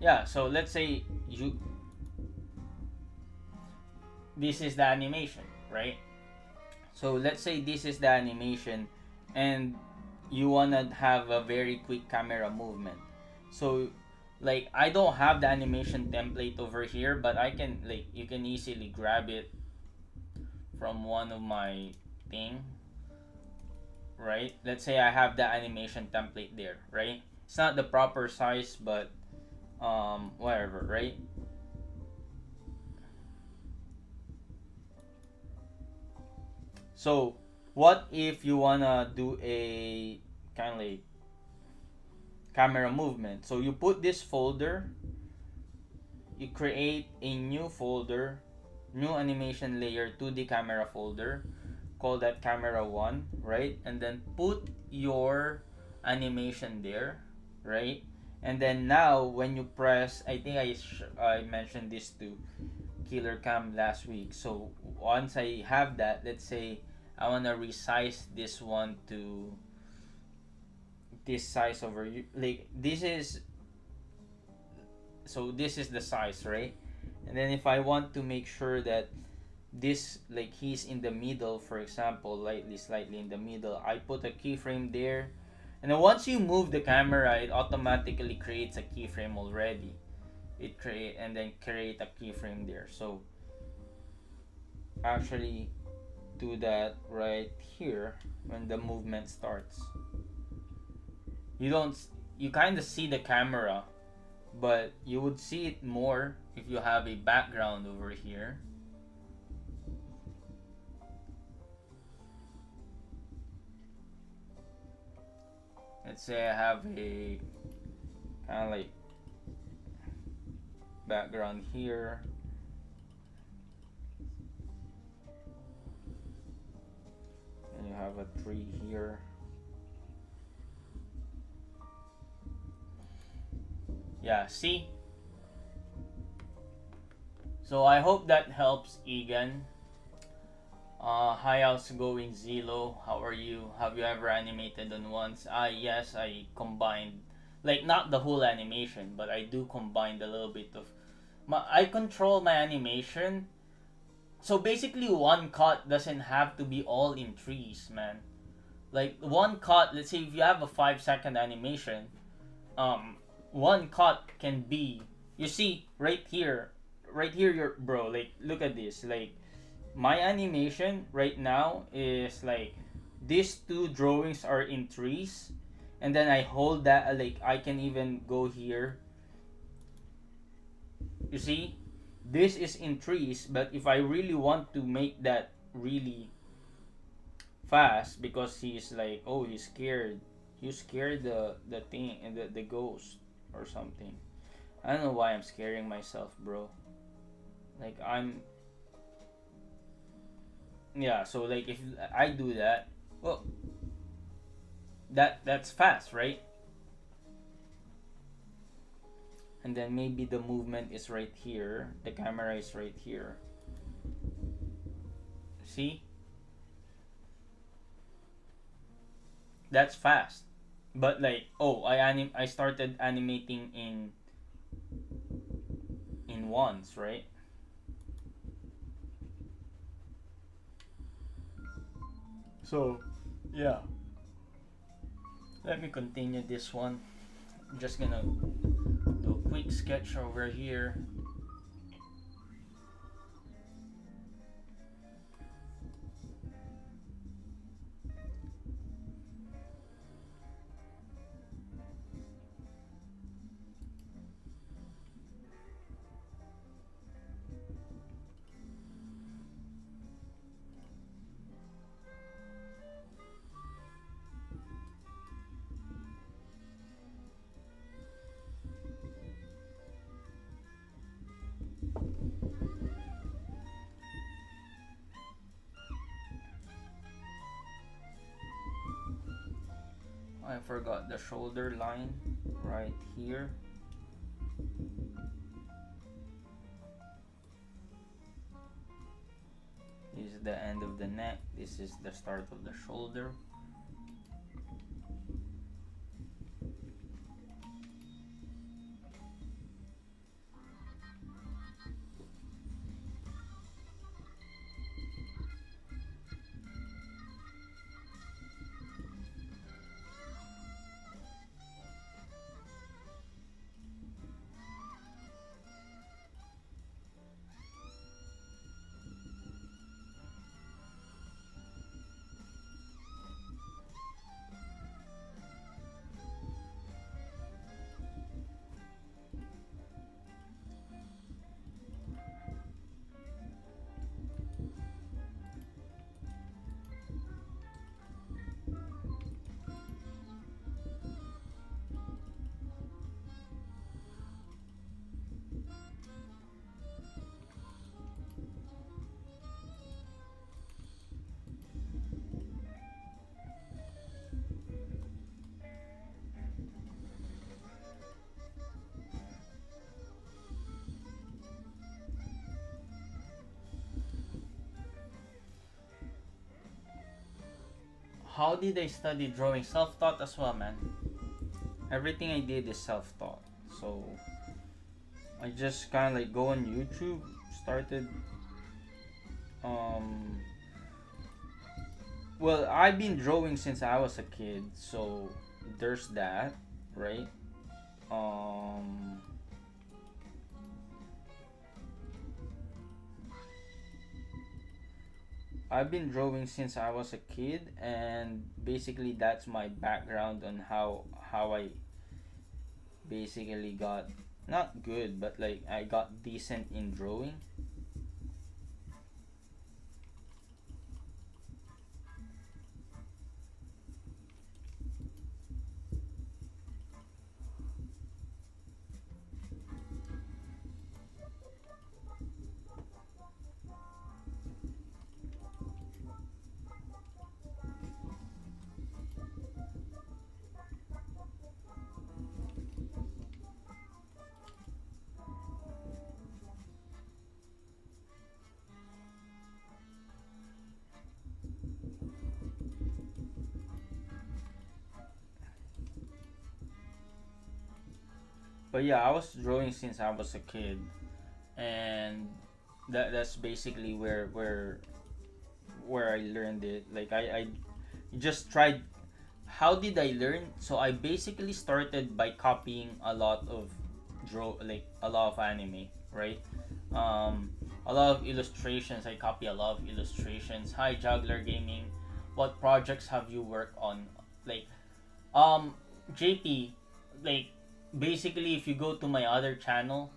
A: Yeah, so let's say this is the animation, right? So let's say this is the animation, and you wanna have a very quick camera movement. So like I don't have the animation template over here, but I can, like, you can easily grab it from one of my thing, right? Let's say I have the animation template there, right? It's not the proper size, but whatever, right? So what if you wanna do a kind of like camera movement? So you put this folder, you create a new folder, new animation layer 2D camera folder, call that camera 1, right? And then put your animation there, right? And then now when you press, I think I mentioned this to Killer Cam last week. So once I have that, let's say I want to resize this one to this size over you, like this is, so this is the size, right? And then if I want to make sure that this, like he's in the middle, for example, slightly in the middle, I put a keyframe there. And then once you move the camera, it automatically creates a keyframe already. It create and then create a keyframe there. So actually do that right here when the movement starts. You don't, you kind of see the camera, but you would see it more if you have a background over here. Let's say I have a kind of like background here, and you have a tree here. Yeah, see? So I hope that helps, Egan. Hi, how's it going, Zilo? How are you? Have you ever animated on once? Yes, I combined, like not the whole animation, but I do combine a little bit of, I control my animation. So basically one cut doesn't have to be all in trees, man. Like one cut, let's say if you have a 5-second animation, one cut can be, you see right here, you're, bro, like look at this, like my animation right now is like these two drawings are in trees, and then I hold that, like I can even go here, you see, this is in trees, but if I really want to make that really fast, because he's like, oh, he's scared, you scared the thing and the ghost or something. I don't know why I'm scaring myself, bro. Like I'm, yeah, so like if I do that, well, that's fast, right? And then maybe the movement is right here, the camera is right here, see, that's fast. But like, oh, I started animating in ones, right? So yeah, let me continue this one. I'm just gonna do a quick sketch over here. I forgot the shoulder line right here. This is the end of the neck. This is the start of the shoulder. how did I study drawing? Self-taught as well, man. Everything I did is self-taught. So I just kind of like go on YouTube, started um well, I've been drawing since I was a kid, so there's that, right? Um I've been drawing since I was a kid, and basically that's my background on how I basically got not good, but like I got decent in drawing. But yeah, I was drawing since I was a kid, and that's basically where I learned it. Like I just tried. How did I learn? So I basically started by copying a lot of a lot of anime, right? Um, a lot of illustrations. I copy a lot of illustrations. Hi, Juggler Gaming. What projects have you worked on? Like, um, JP, like, basically, if you go to my other channel,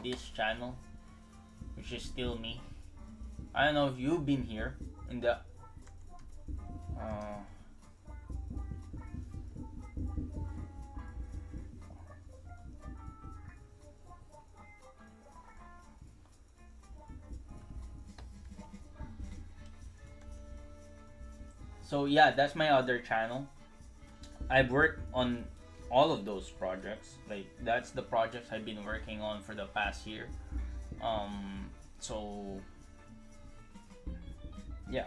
A: this channel, which is still me. I don't know if you've been here in the. Uh, so yeah, that's my other channel. I've worked on all of those projects. Like that's the projects I've been working on for the past year. Um, so yeah.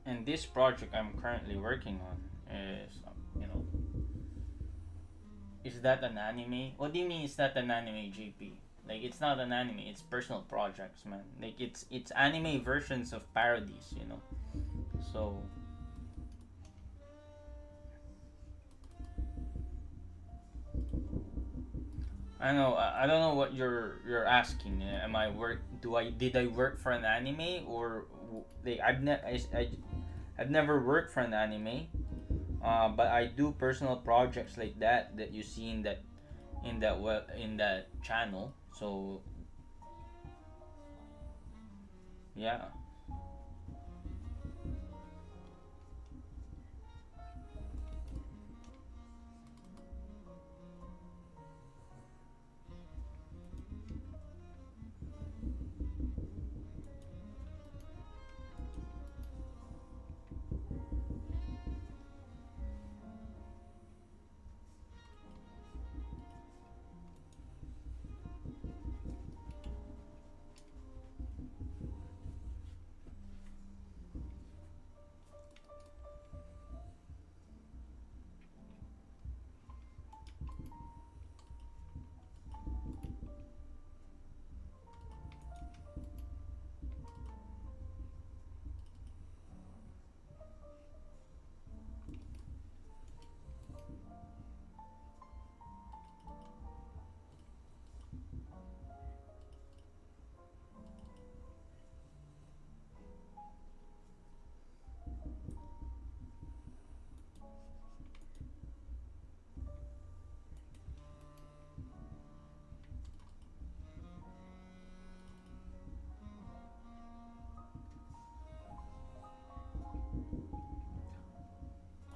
A: And this project I'm currently working on is, you know, is that an anime? What do you mean? Is that an anime, JP? Like it's not an anime. It's personal projects, man. Like it's anime versions of parodies, you know. So I know. I don't know what you're asking. Am I work? Do I did I work for an anime or like I've never worked for an anime. But I do personal projects like that you see in that channel. So yeah.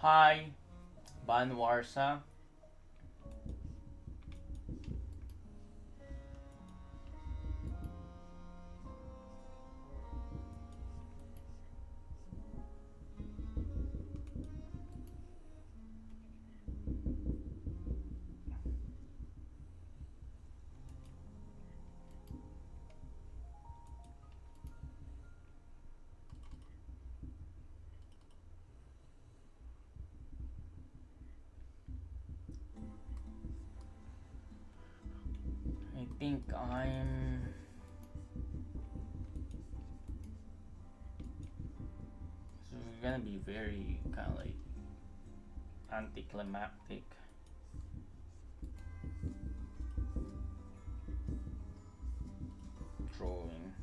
A: Hi, Banwarsa. I think I'm. This is gonna be very kind of like anticlimactic drawing.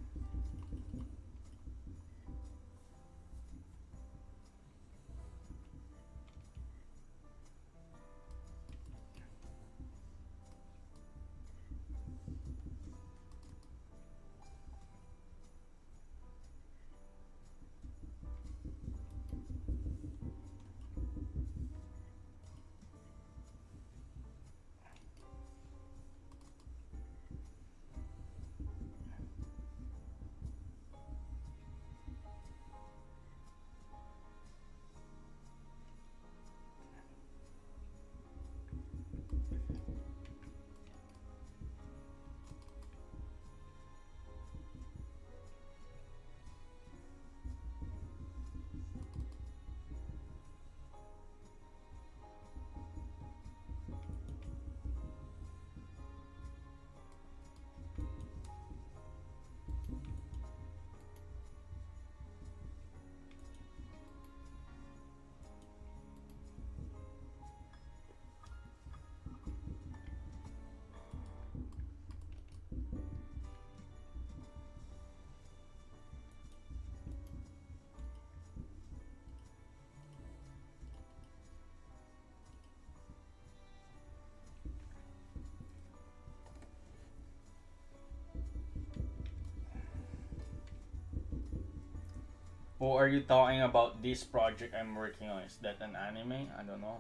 A: Or are you talking about this project I'm working on? Is that an anime? I don't know.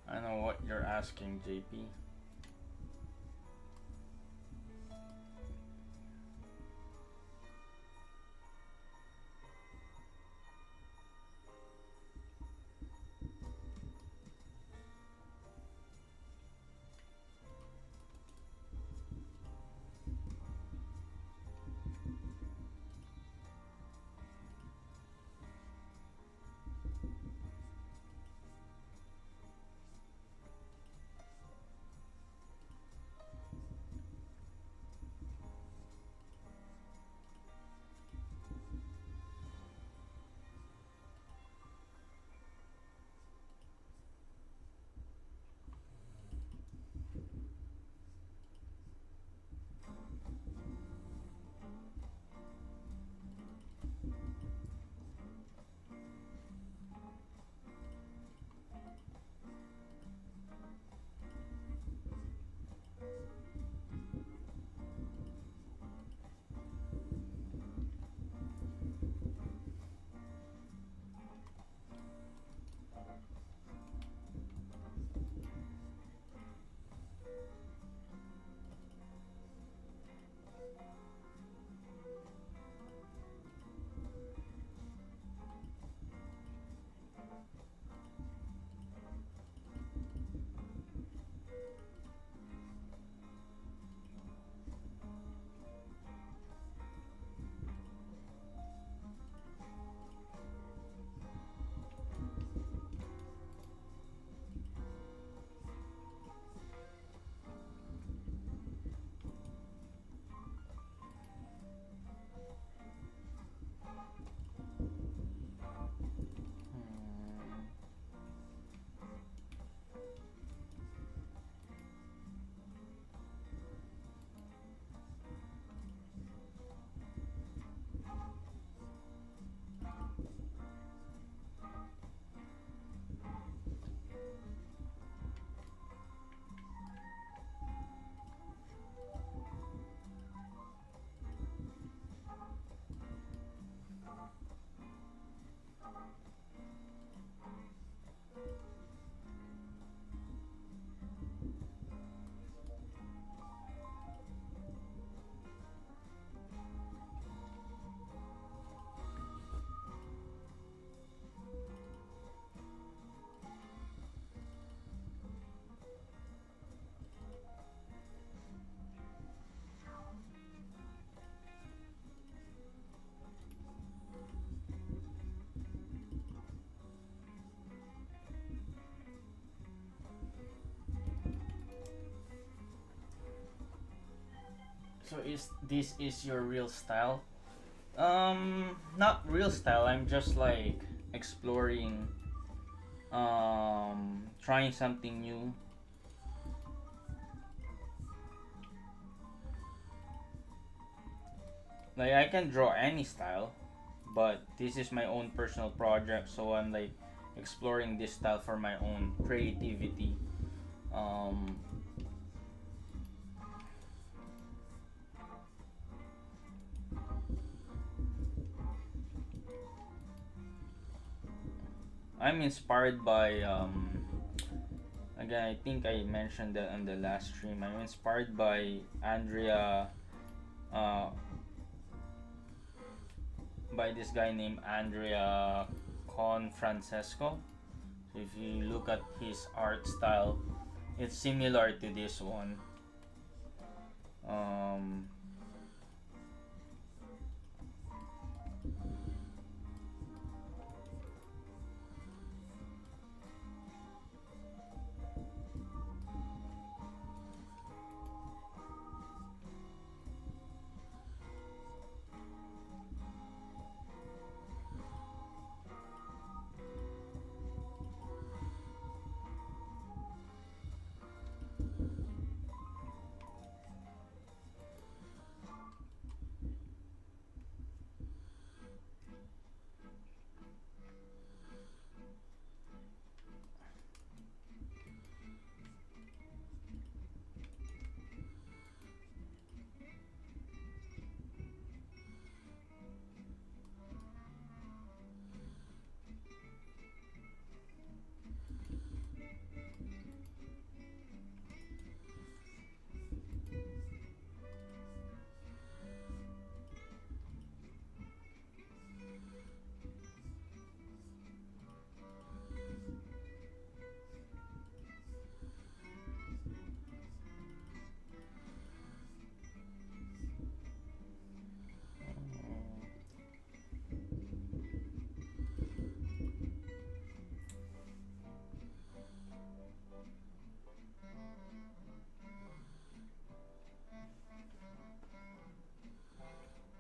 A: I don't know what you're asking, JP. So is this is your real style? Not real style. I'm just like exploring, trying something new. Like I can draw any style, but this is my own personal project, so I'm like exploring this style for my own creativity. Um, I'm inspired by again, I think I mentioned that on the last stream. I'm inspired by uh, by this guy named Andrea Con Francesco. So if you look at his art style, it's similar to this one. Um,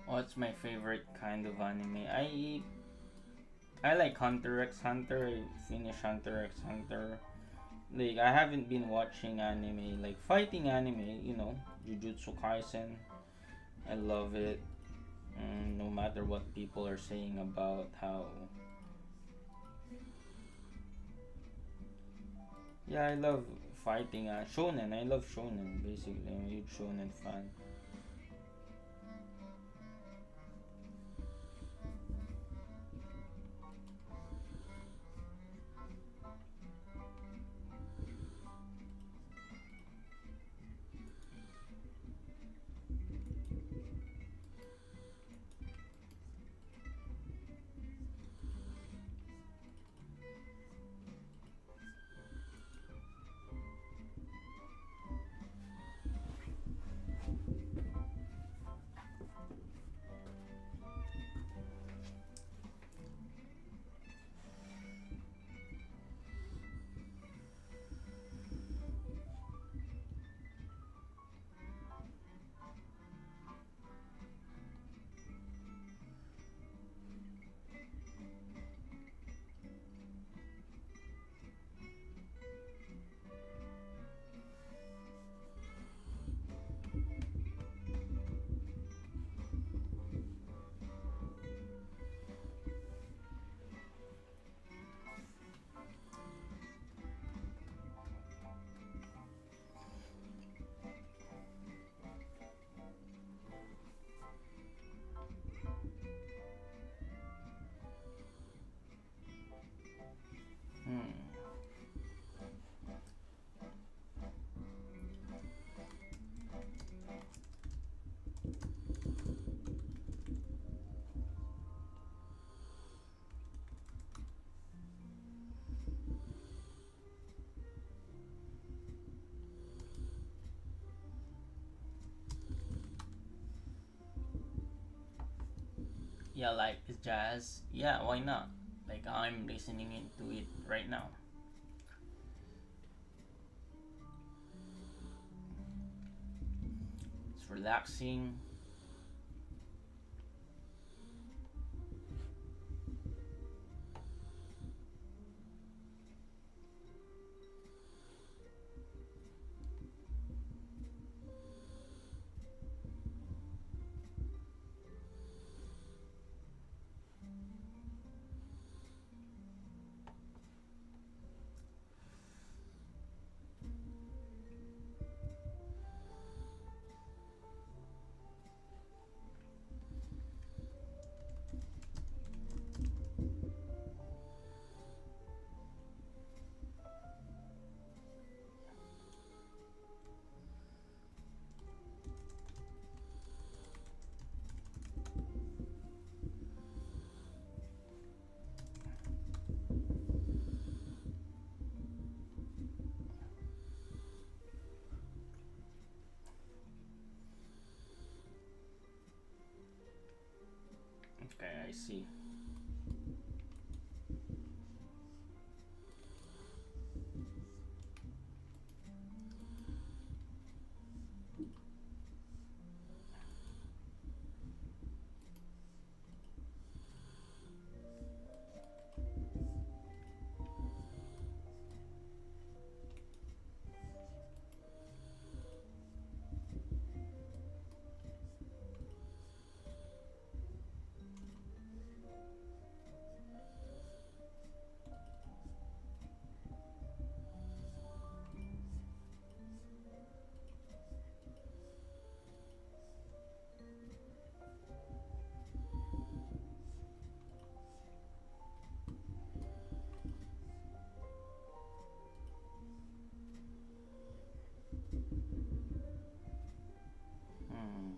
A: what's my favorite kind of anime? I like Hunter x Hunter. I finished Hunter x Hunter. Like I haven't been watching anime like fighting anime. Jujutsu Kaisen. I love it. No matter what people are saying about how. Yeah, I love fighting. Shonen. I love shonen. Basically, I'm a huge shonen fan. Hmm. Yeah, like jazz. Yeah, why not? Like I'm listening into it right now. It's relaxing. Okay, I see. Hmm.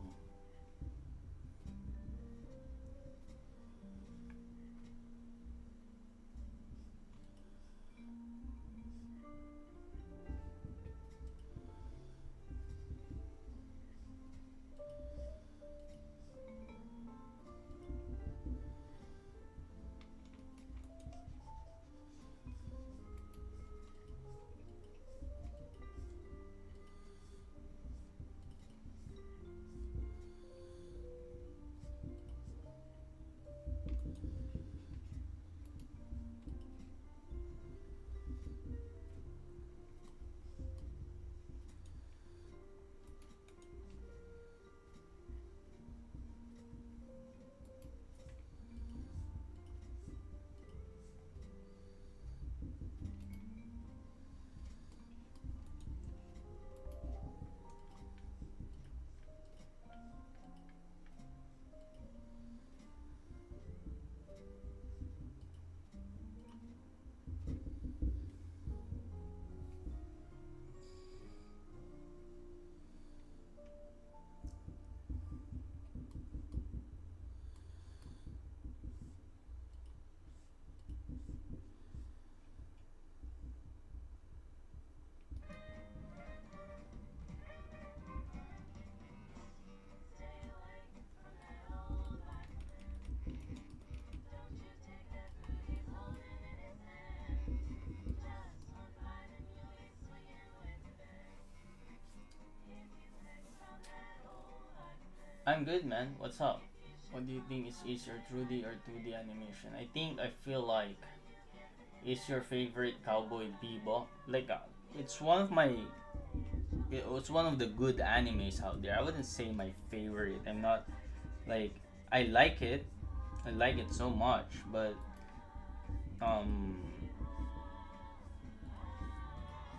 A: I'm good, man. What's up? What do you think is easier, 3D or 2D animation? I feel like it's your favorite Cowboy Bebop. Like, it's one of my, it's one of the good animes out there. I wouldn't say my favorite. I'm not like, I like it. I like it so much, but um,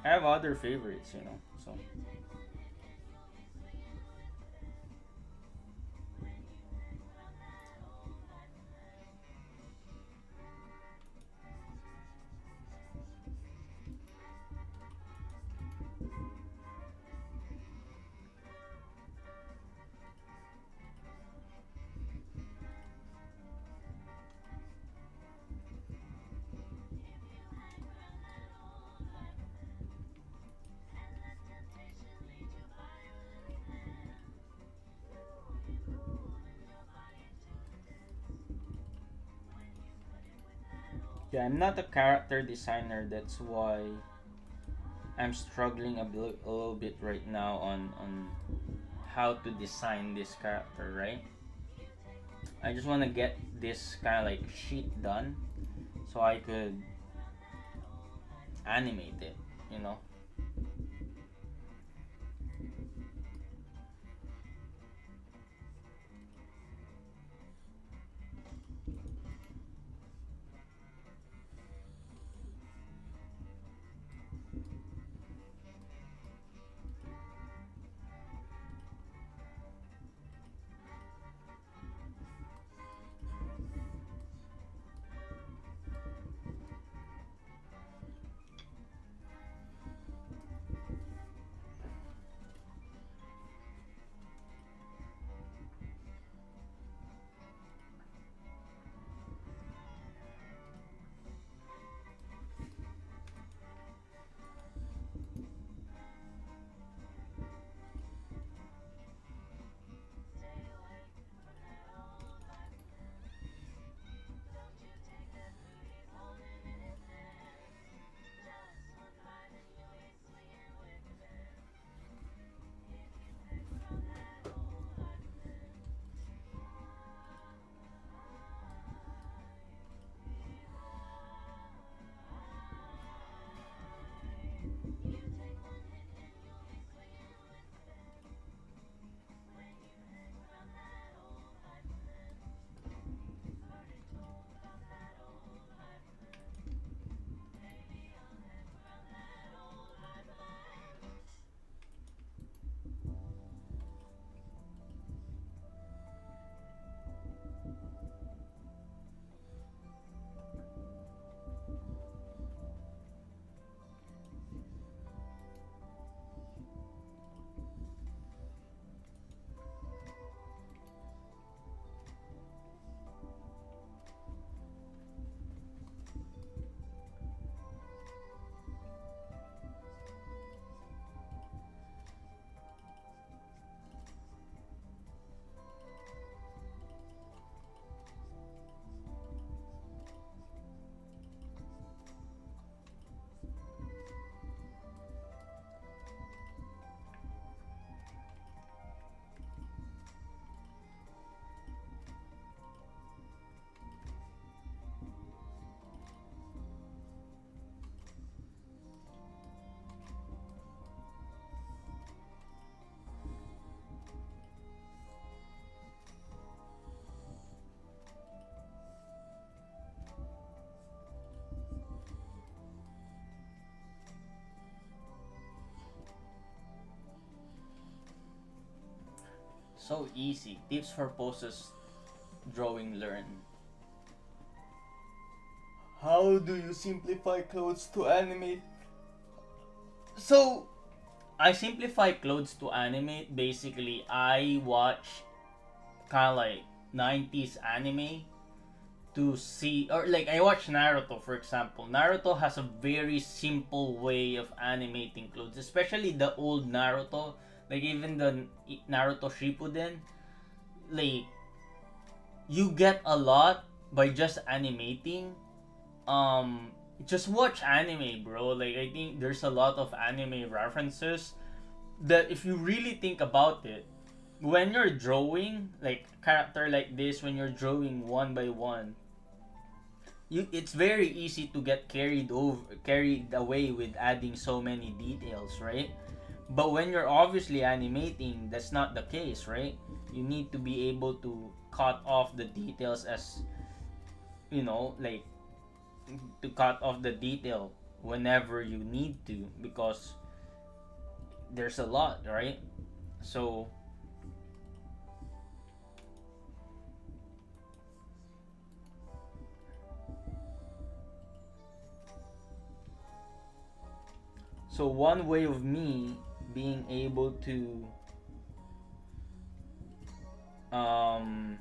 A: I have other favorites, you know. So yeah, I'm not a character designer. That's why I'm struggling a little bit right now on how to design this character, right? I just want to get this kind of like sheet done so I could animate it, you know. So easy. Tips for poses drawing learn. How do you simplify clothes to animate? So I simplify clothes to animate. Basically, I watch kind of like 90s anime to see, or like I watch Naruto for example. Naruto has a very simple way of animating clothes, especially the old Naruto, like even the Naruto Shippuden. Like you get a lot by just animating. Just watch anime, bro. Like I think there's a lot of anime references that if you really think about it, when you're drawing like character like this, when you're drawing one by one, it's very easy to get carried away with adding so many details, right? But when you're obviously animating, that's not the case, right? You need to be able to cut off the details as, like to cut off the detail whenever you need to, because there's a lot, right? So one way of me being able to um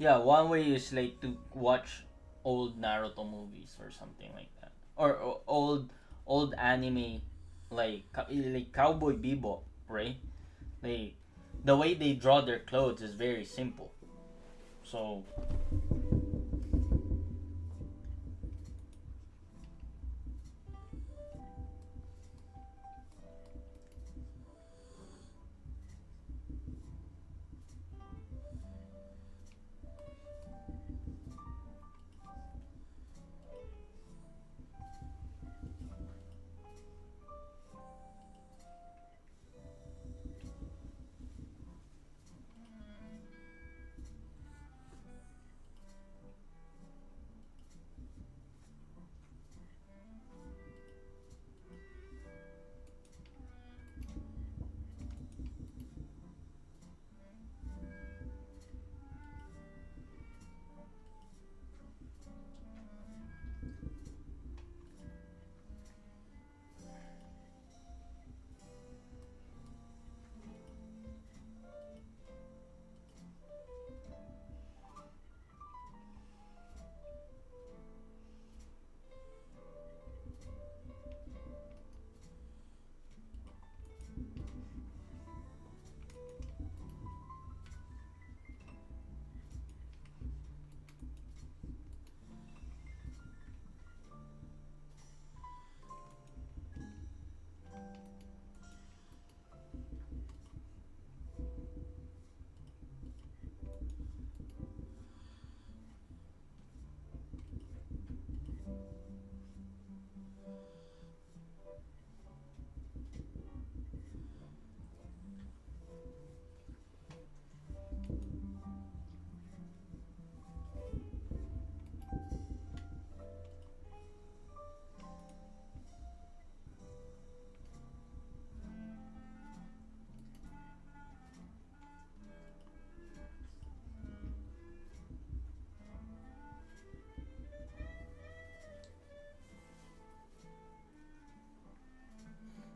A: Yeah, one way is like to watch old Naruto movies or something like that, or old anime like Cowboy Bebop, right? Like the way they draw their clothes is very simple. So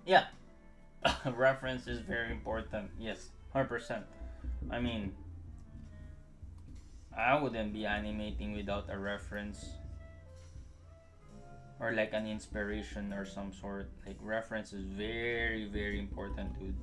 A: yeah, reference is very important. Yes, 100%. I mean, I wouldn't be animating without a reference or like an inspiration or some sort. Like reference is very very important, dude.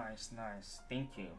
A: Nice, nice. Thank you.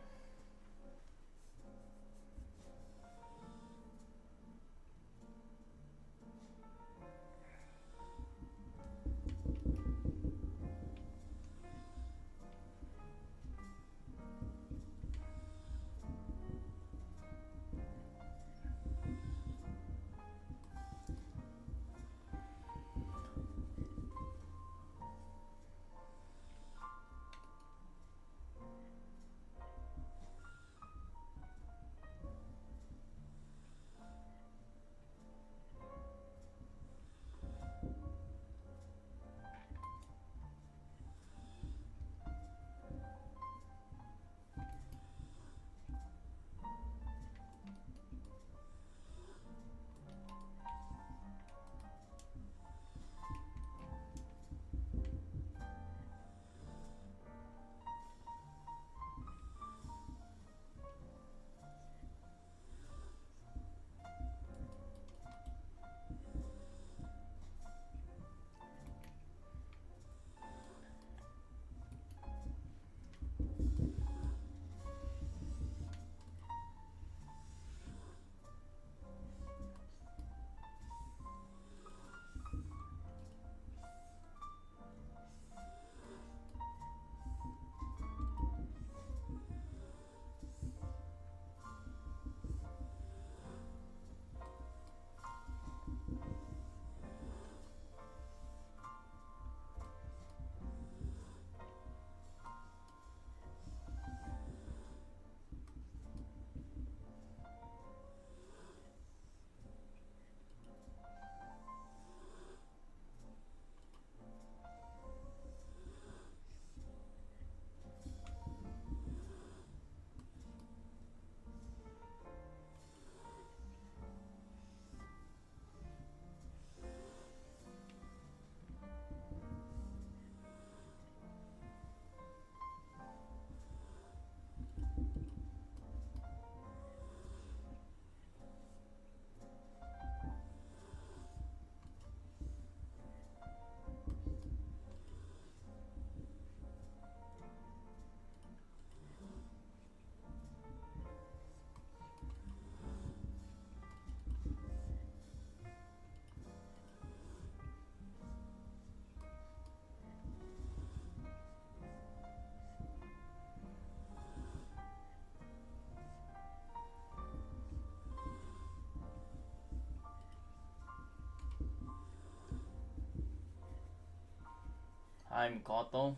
A: I'm Koto.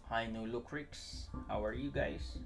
A: Hi, Nulu Creeks. How are you guys?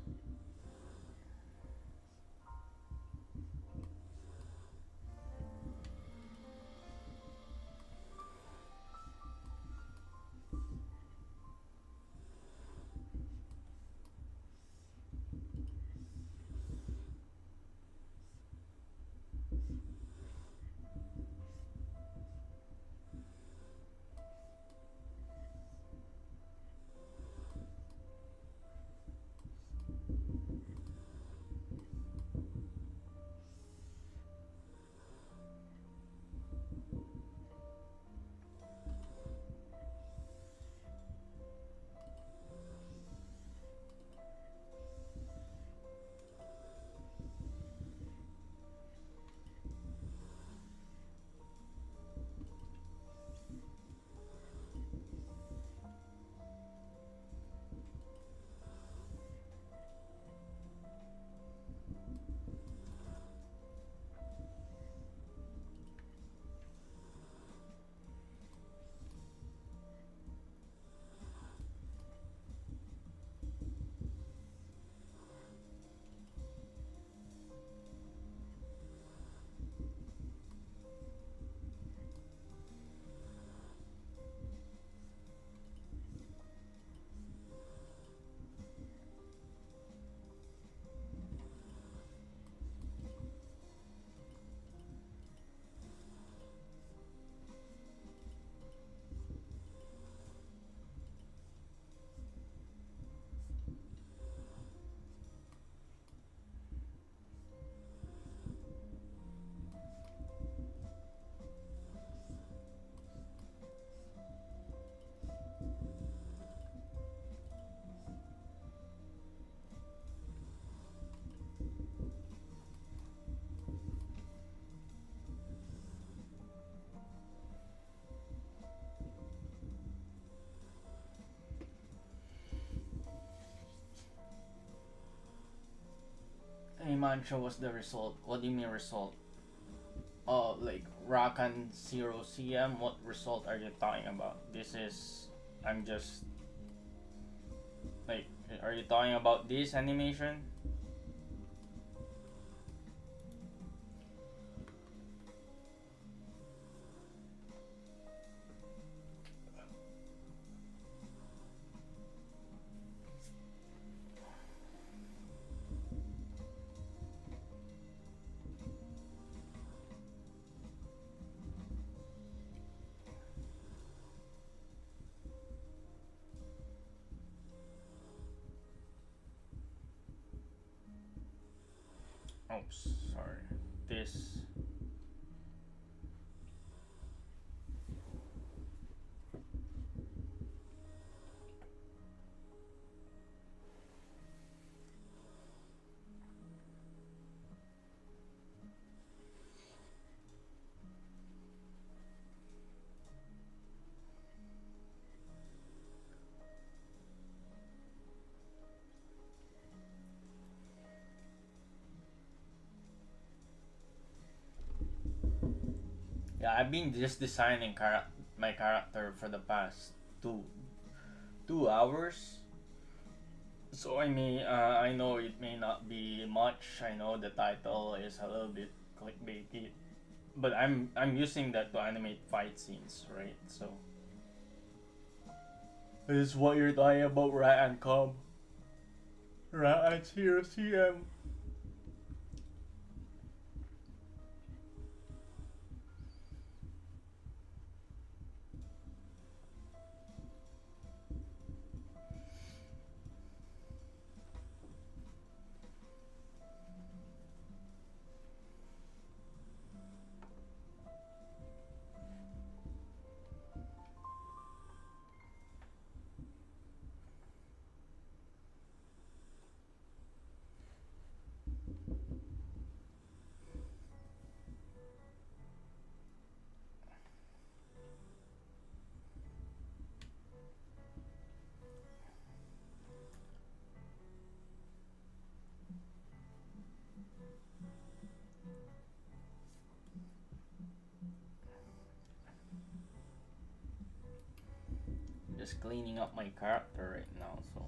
A: mantra was the result. What do you mean result? Oh, like Rakan 0 CM. What result are you talking about? This is. I'm just. Like, are you talking about this animation? Oops, sorry. This. Yeah, I've been just designing my character for the past two 2 hours. So I know it may not be much. I know the title is a little bit clickbaity, but I'm using that to animate fight scenes, right? So this is what you're talking about, Rat and Cobb. Rat and 0 CM. Just cleaning up my character right now, so.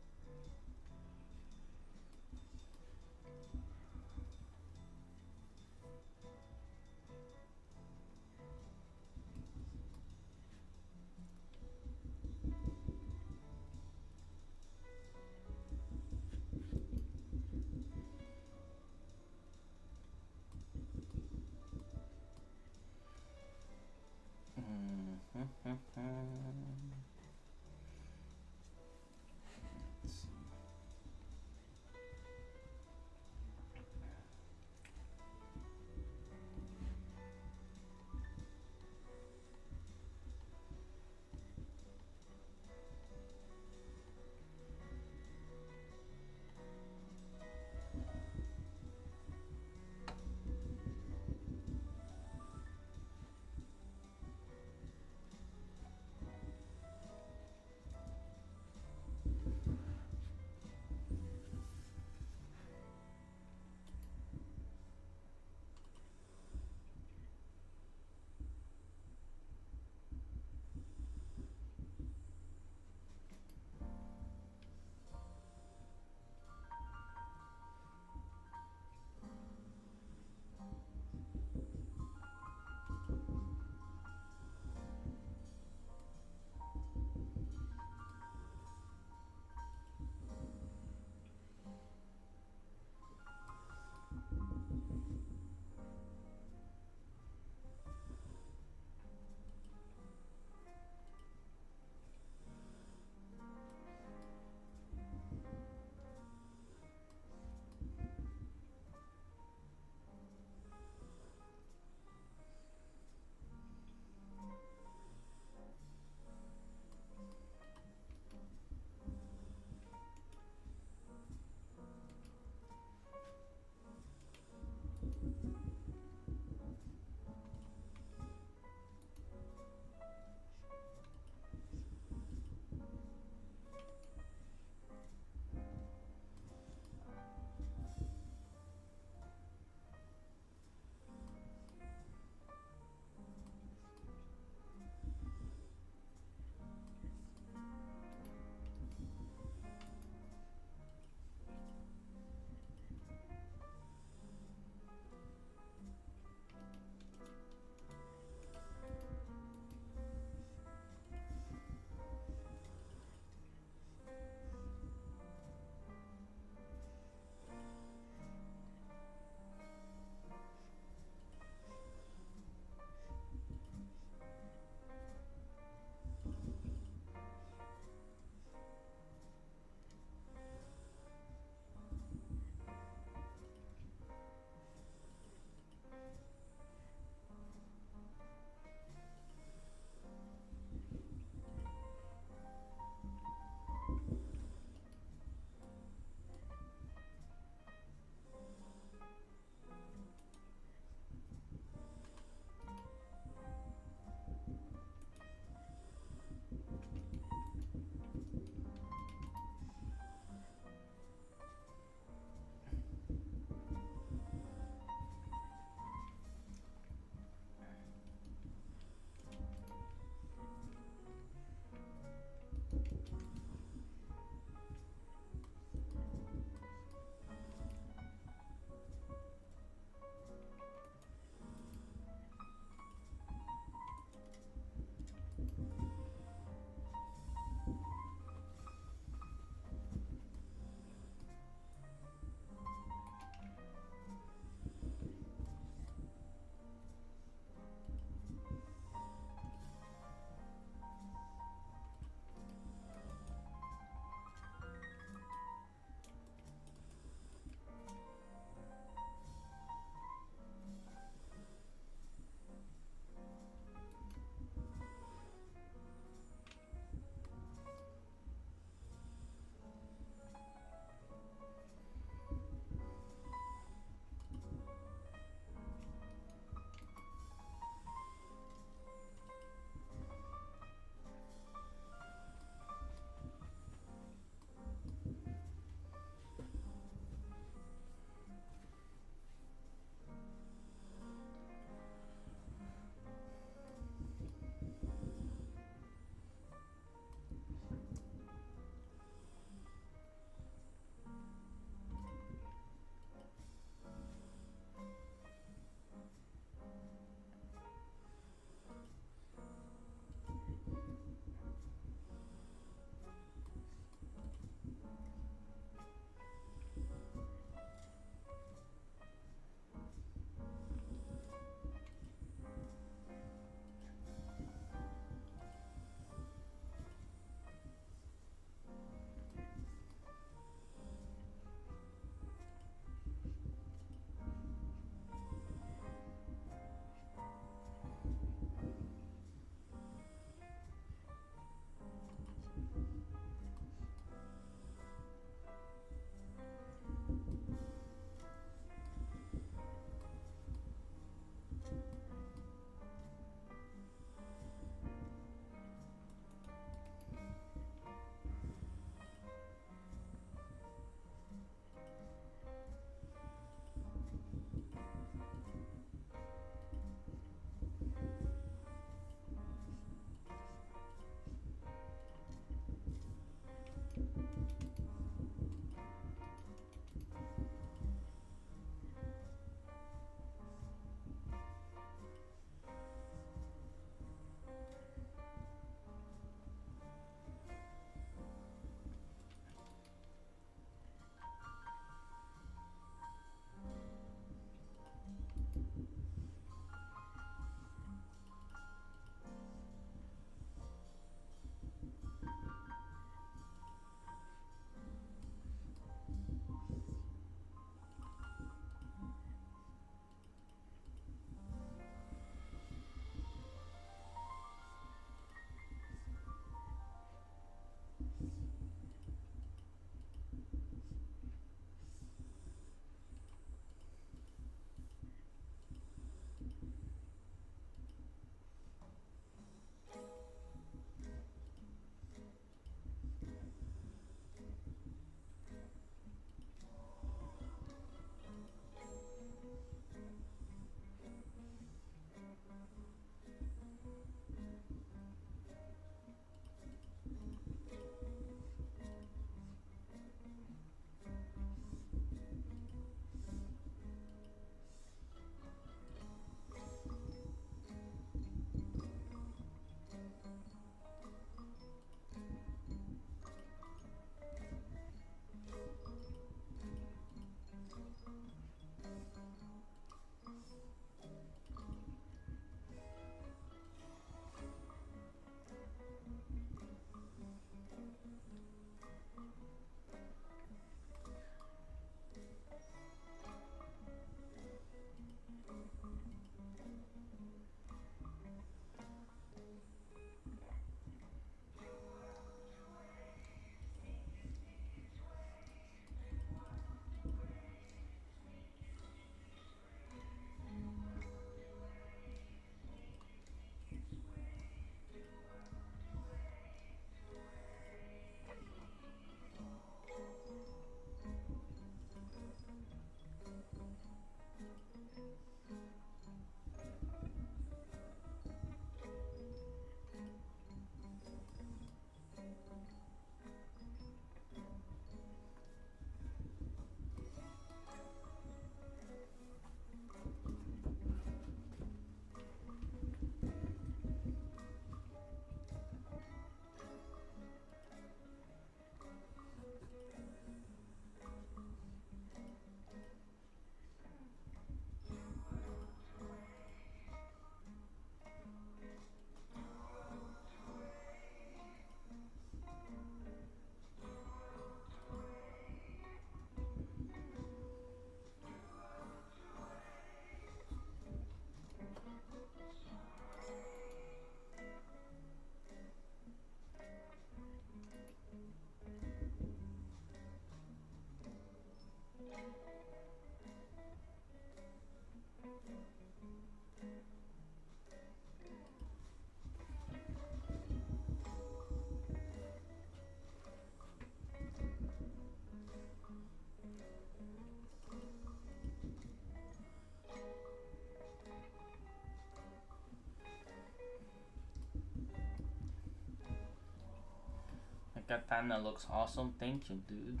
A: panda looks awesome. Thank you, dude.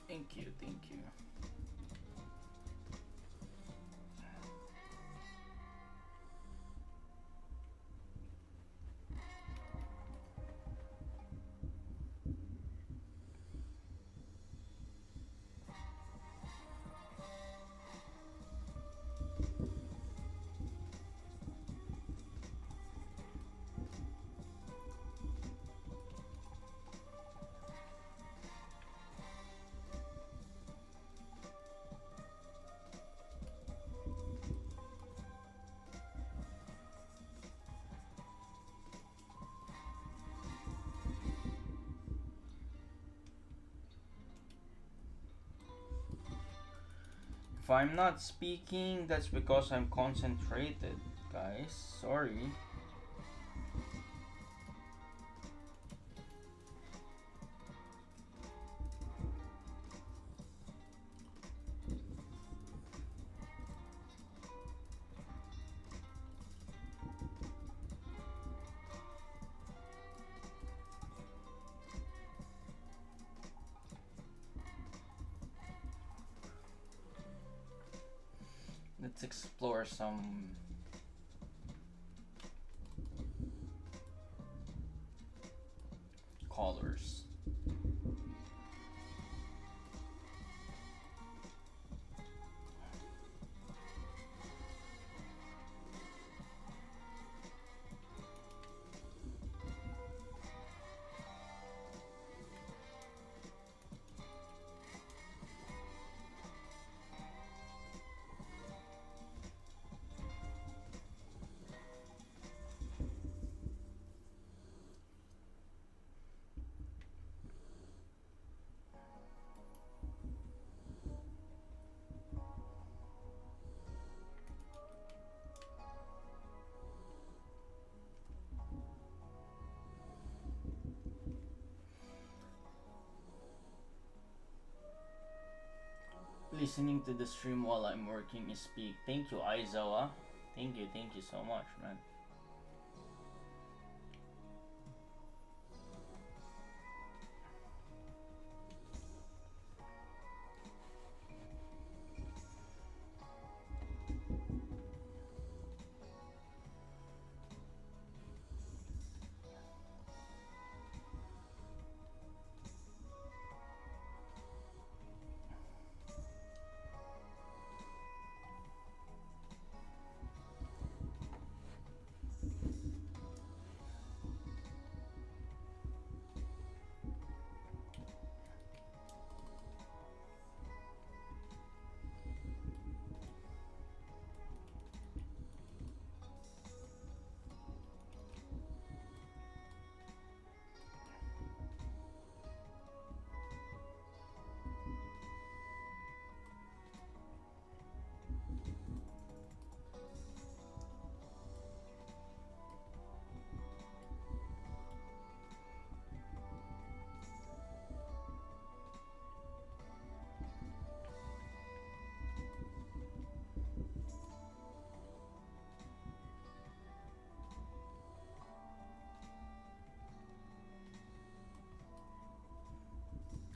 A: Thank you, thank you. If I'm not speaking, that's because I'm concentrated, guys. Sorry. let's explore some colors. Listening to the stream while I'm working is peak. Thank you, Aizawa. Thank you so much, man.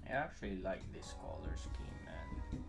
A: I actually like this color scheme, man.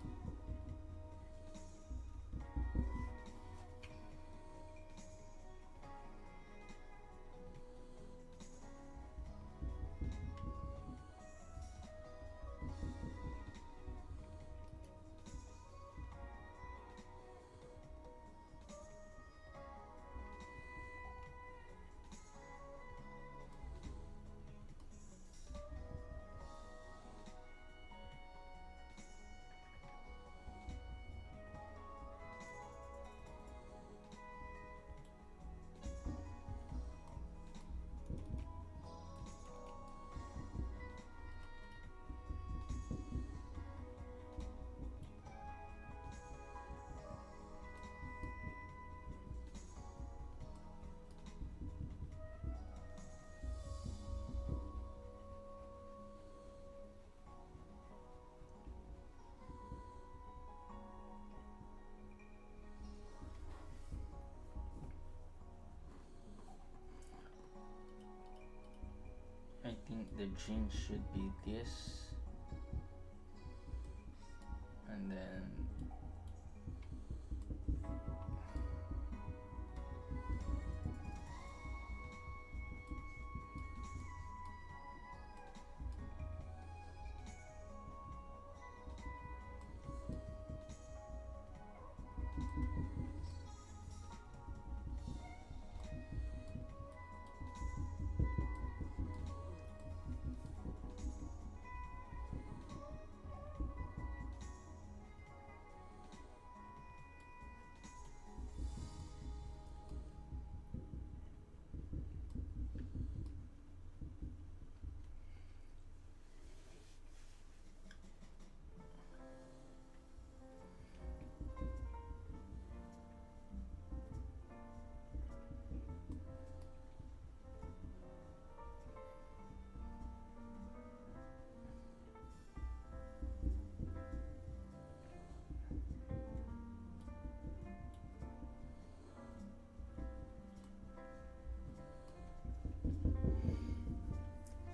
A: I think the jeans should be this, and then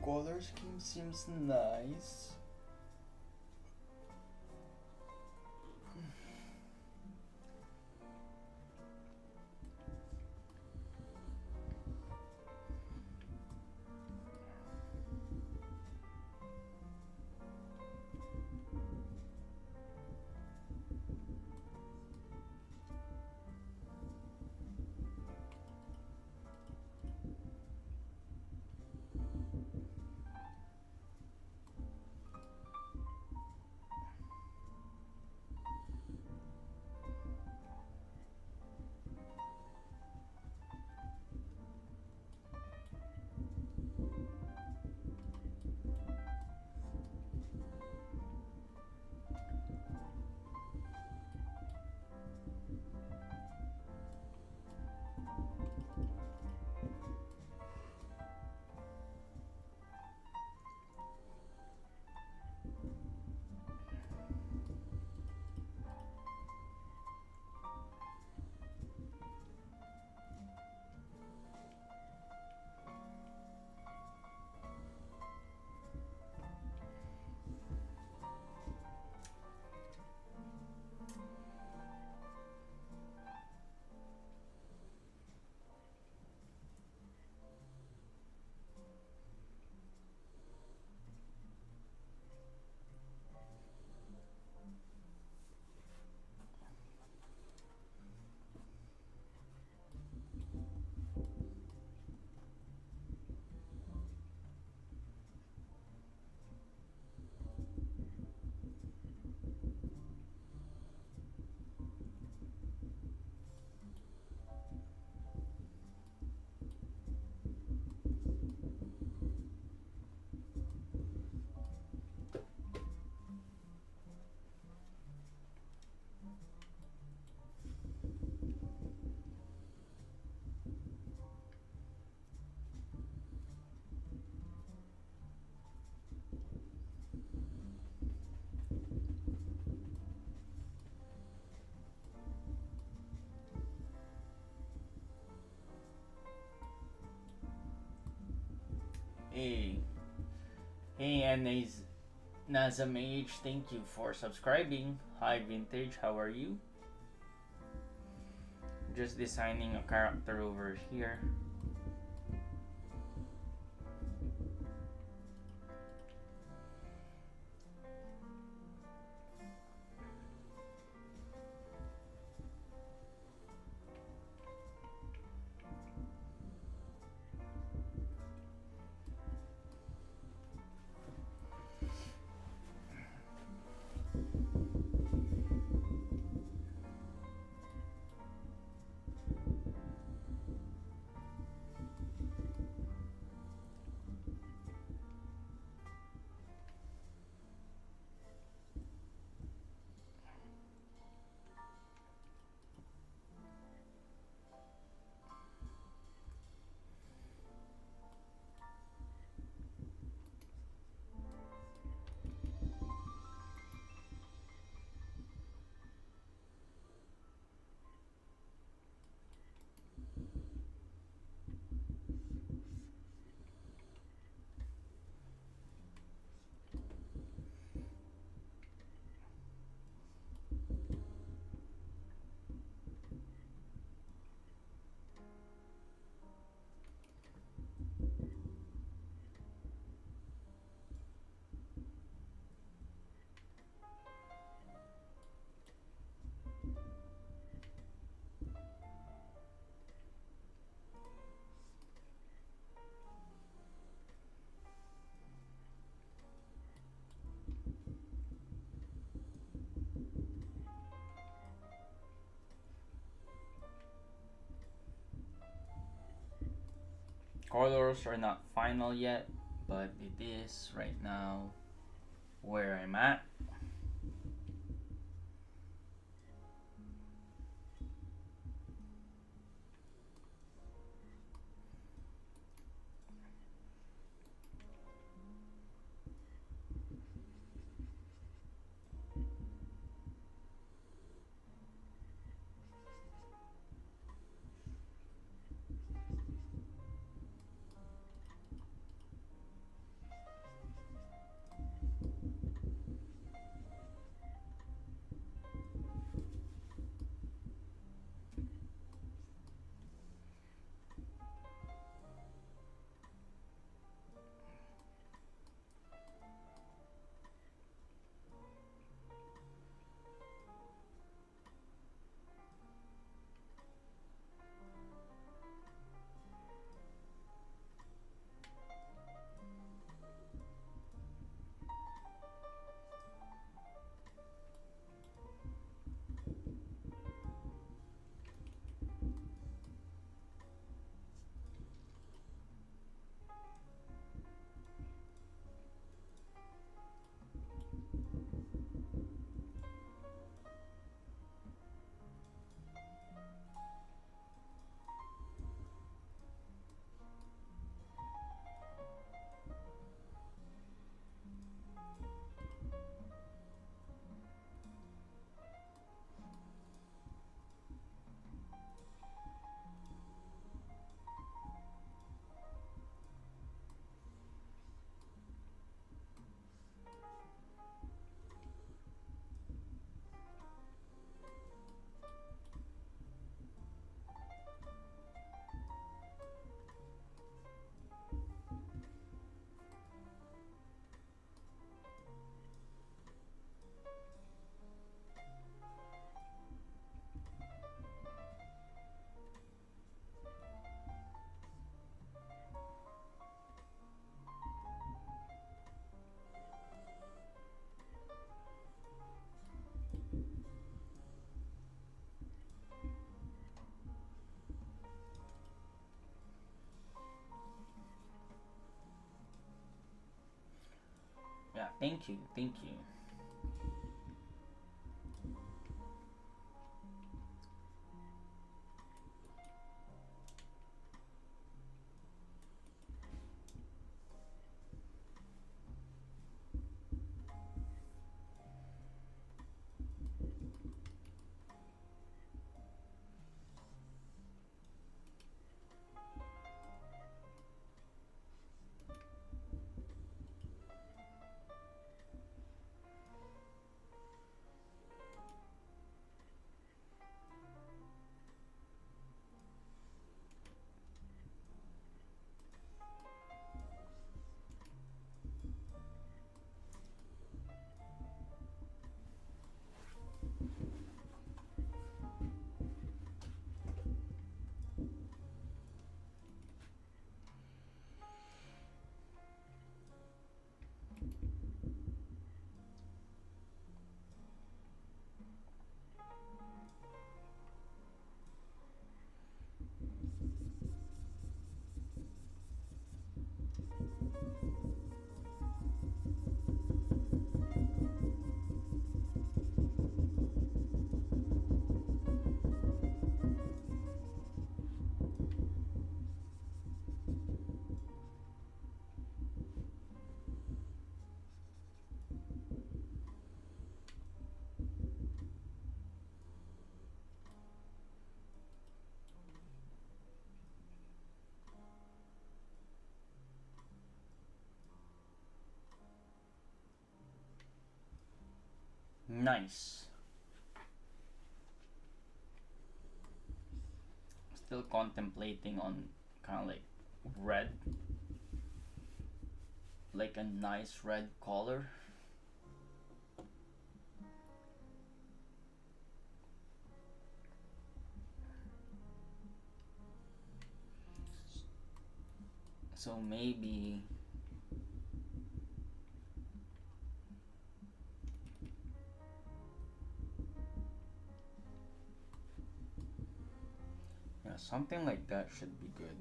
A: color scheme seems nice. Hey, hey, Nazam H, thank you for subscribing. Hi, Vintage, how are you? Just designing a character over here. Colors are not final yet, but it is right now where I'm at. Yeah, thank you, thank you. Nice. Still contemplating on kind of like red, like a nice red color. So maybe yeah, something like that should be good.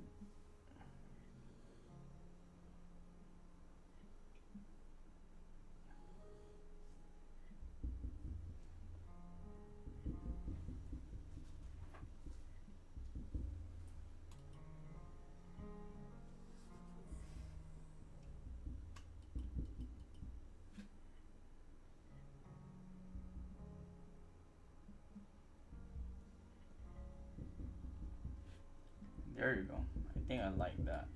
A: There you go. I think I like that.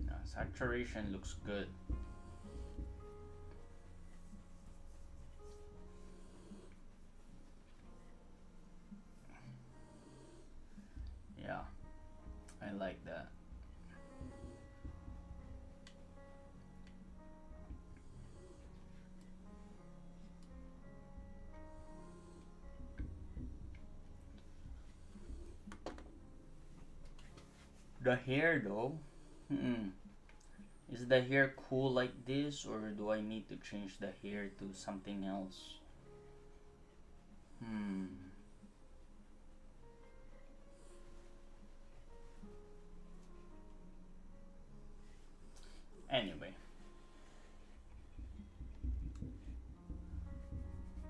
A: Yeah, saturation looks good. Yeah, I like that. The hair though, is the hair cool like this, or do I need to change the hair to something else? Hmm. Anyway,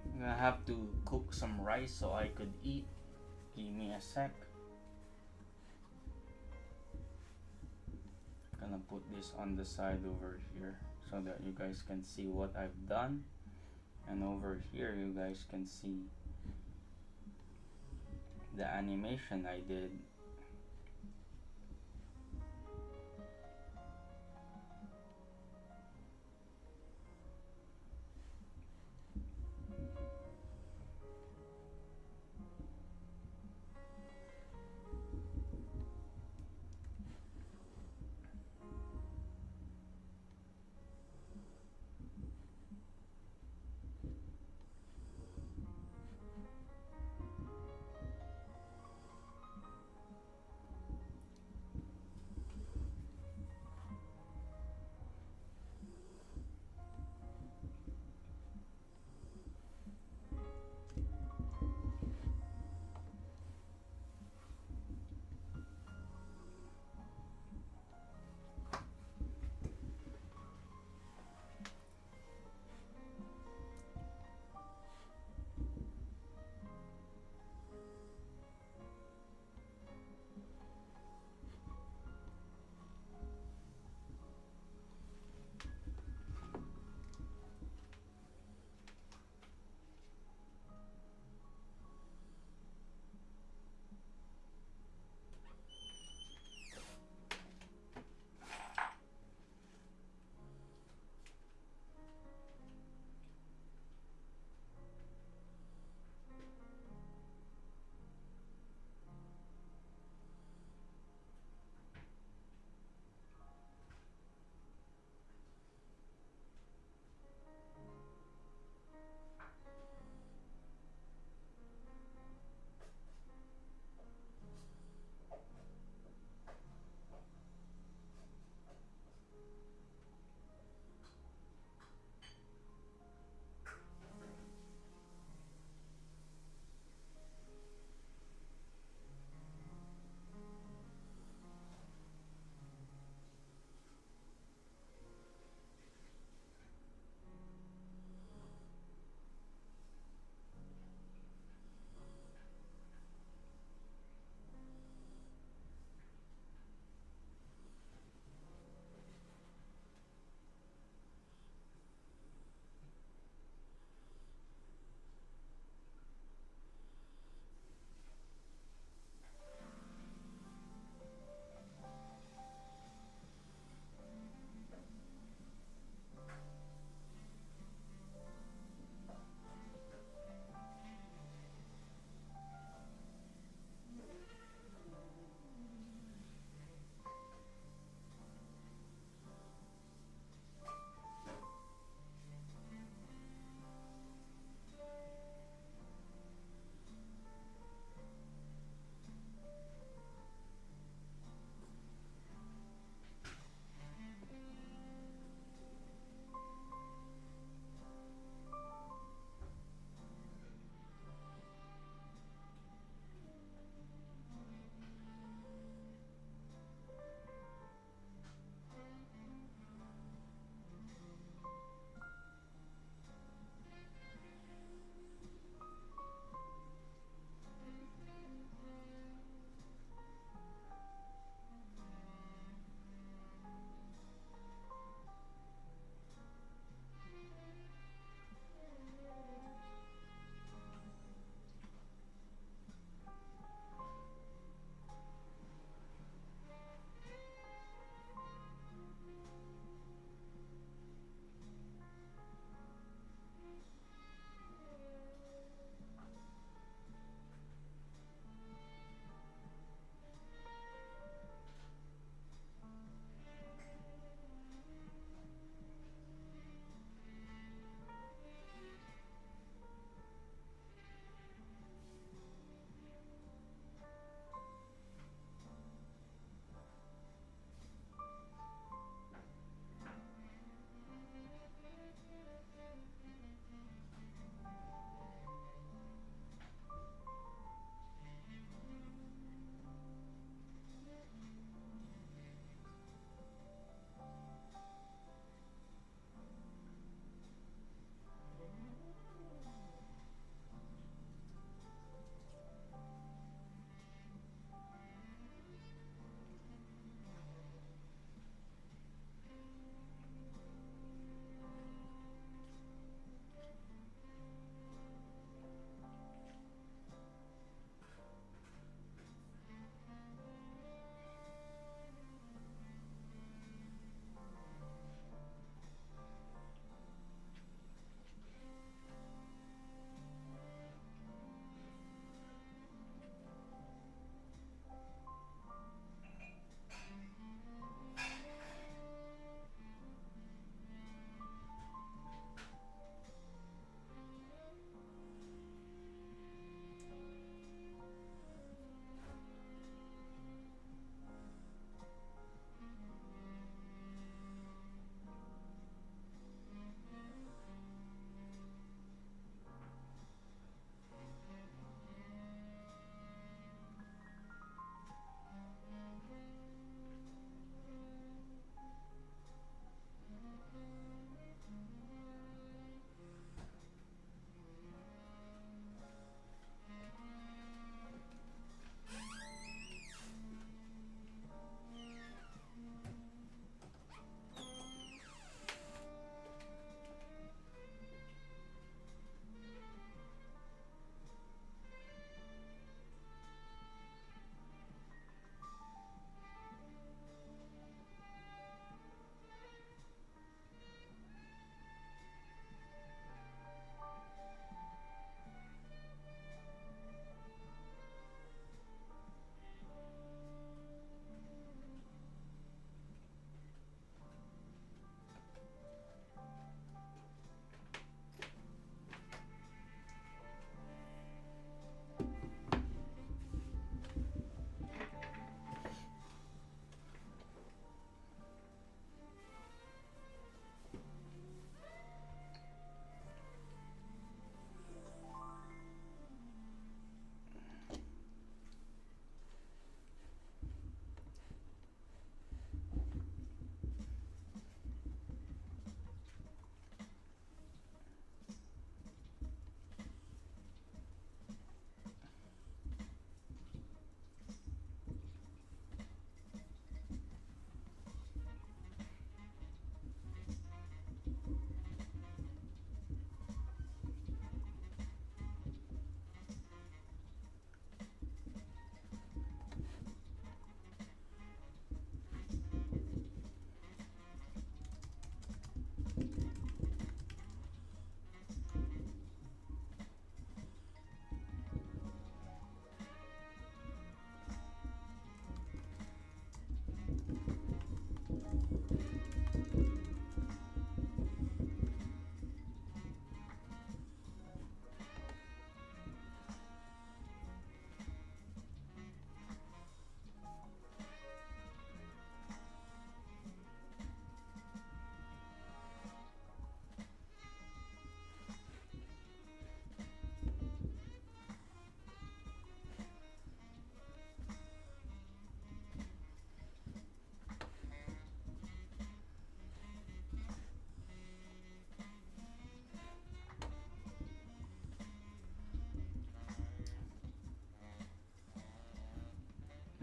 A: I'm gonna have to cook some rice so I could eat. Give me a sec. Gonna put this on the side over here so that you guys can see what I've done, and over here you guys can see the animation I did.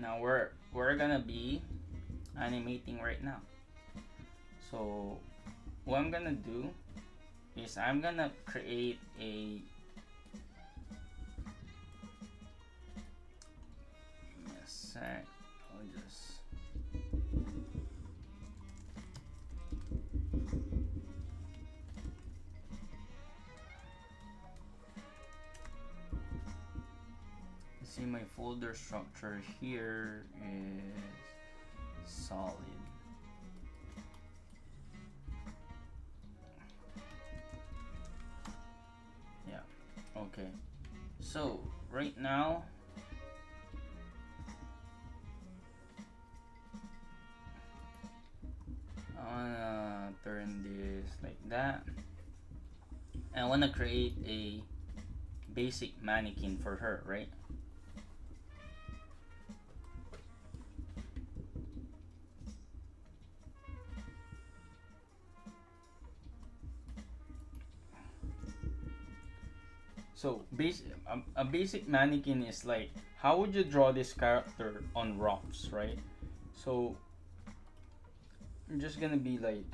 A: Now we're gonna be animating right now. So what I'm gonna do is I'm gonna create a sec. I'll just see my folder structure here is solid. Yeah, okay. So right now I wanna turn this like that. And I wanna create a basic mannequin for her, right? So a basic mannequin is like, how would you draw this character on roughs, right? So I'm just gonna be like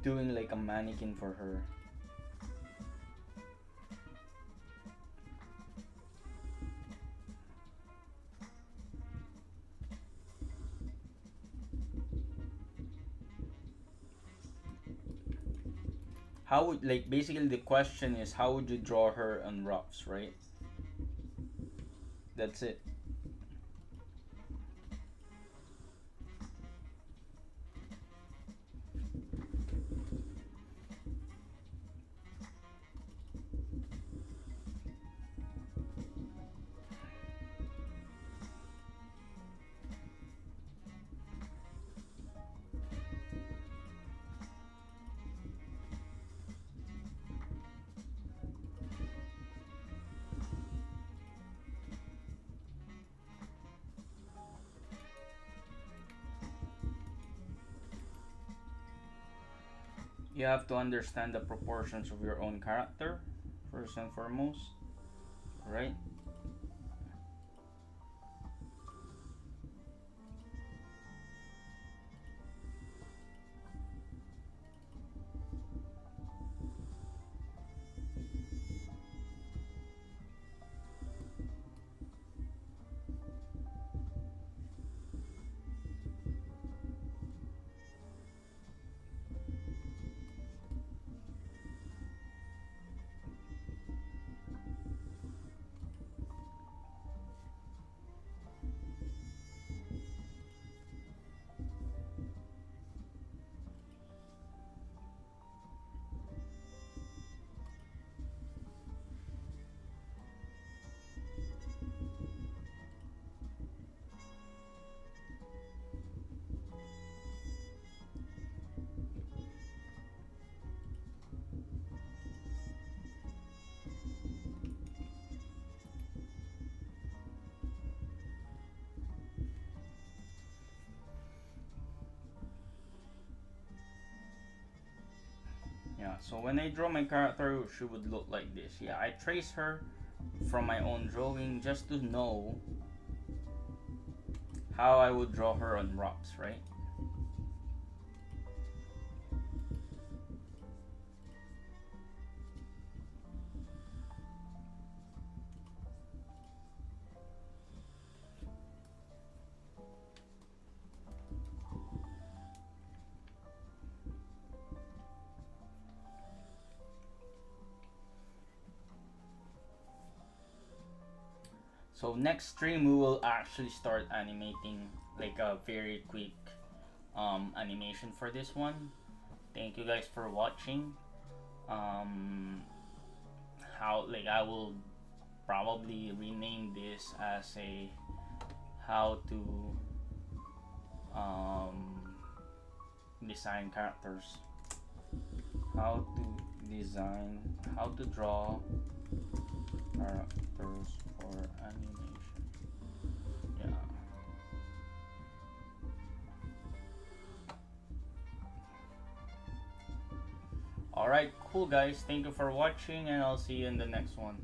A: doing like a mannequin for her. How would, like, basically the question is, how would you draw her on roughs, right? That's it. You have to understand the proportions of your own character first and foremost, right? Yeah, so when I draw my character, she would look like this. Yeah, I trace her from my own drawing just to know how I would draw her on rocks, right? So next stream we will actually start animating like a very quick animation for this one. Thank you guys for watching. How, like, I will probably rename this as a how to design characters, how to design, how to draw characters for animation. Yeah. Alright, cool guys. Thank you for watching and I'll see you in the next one.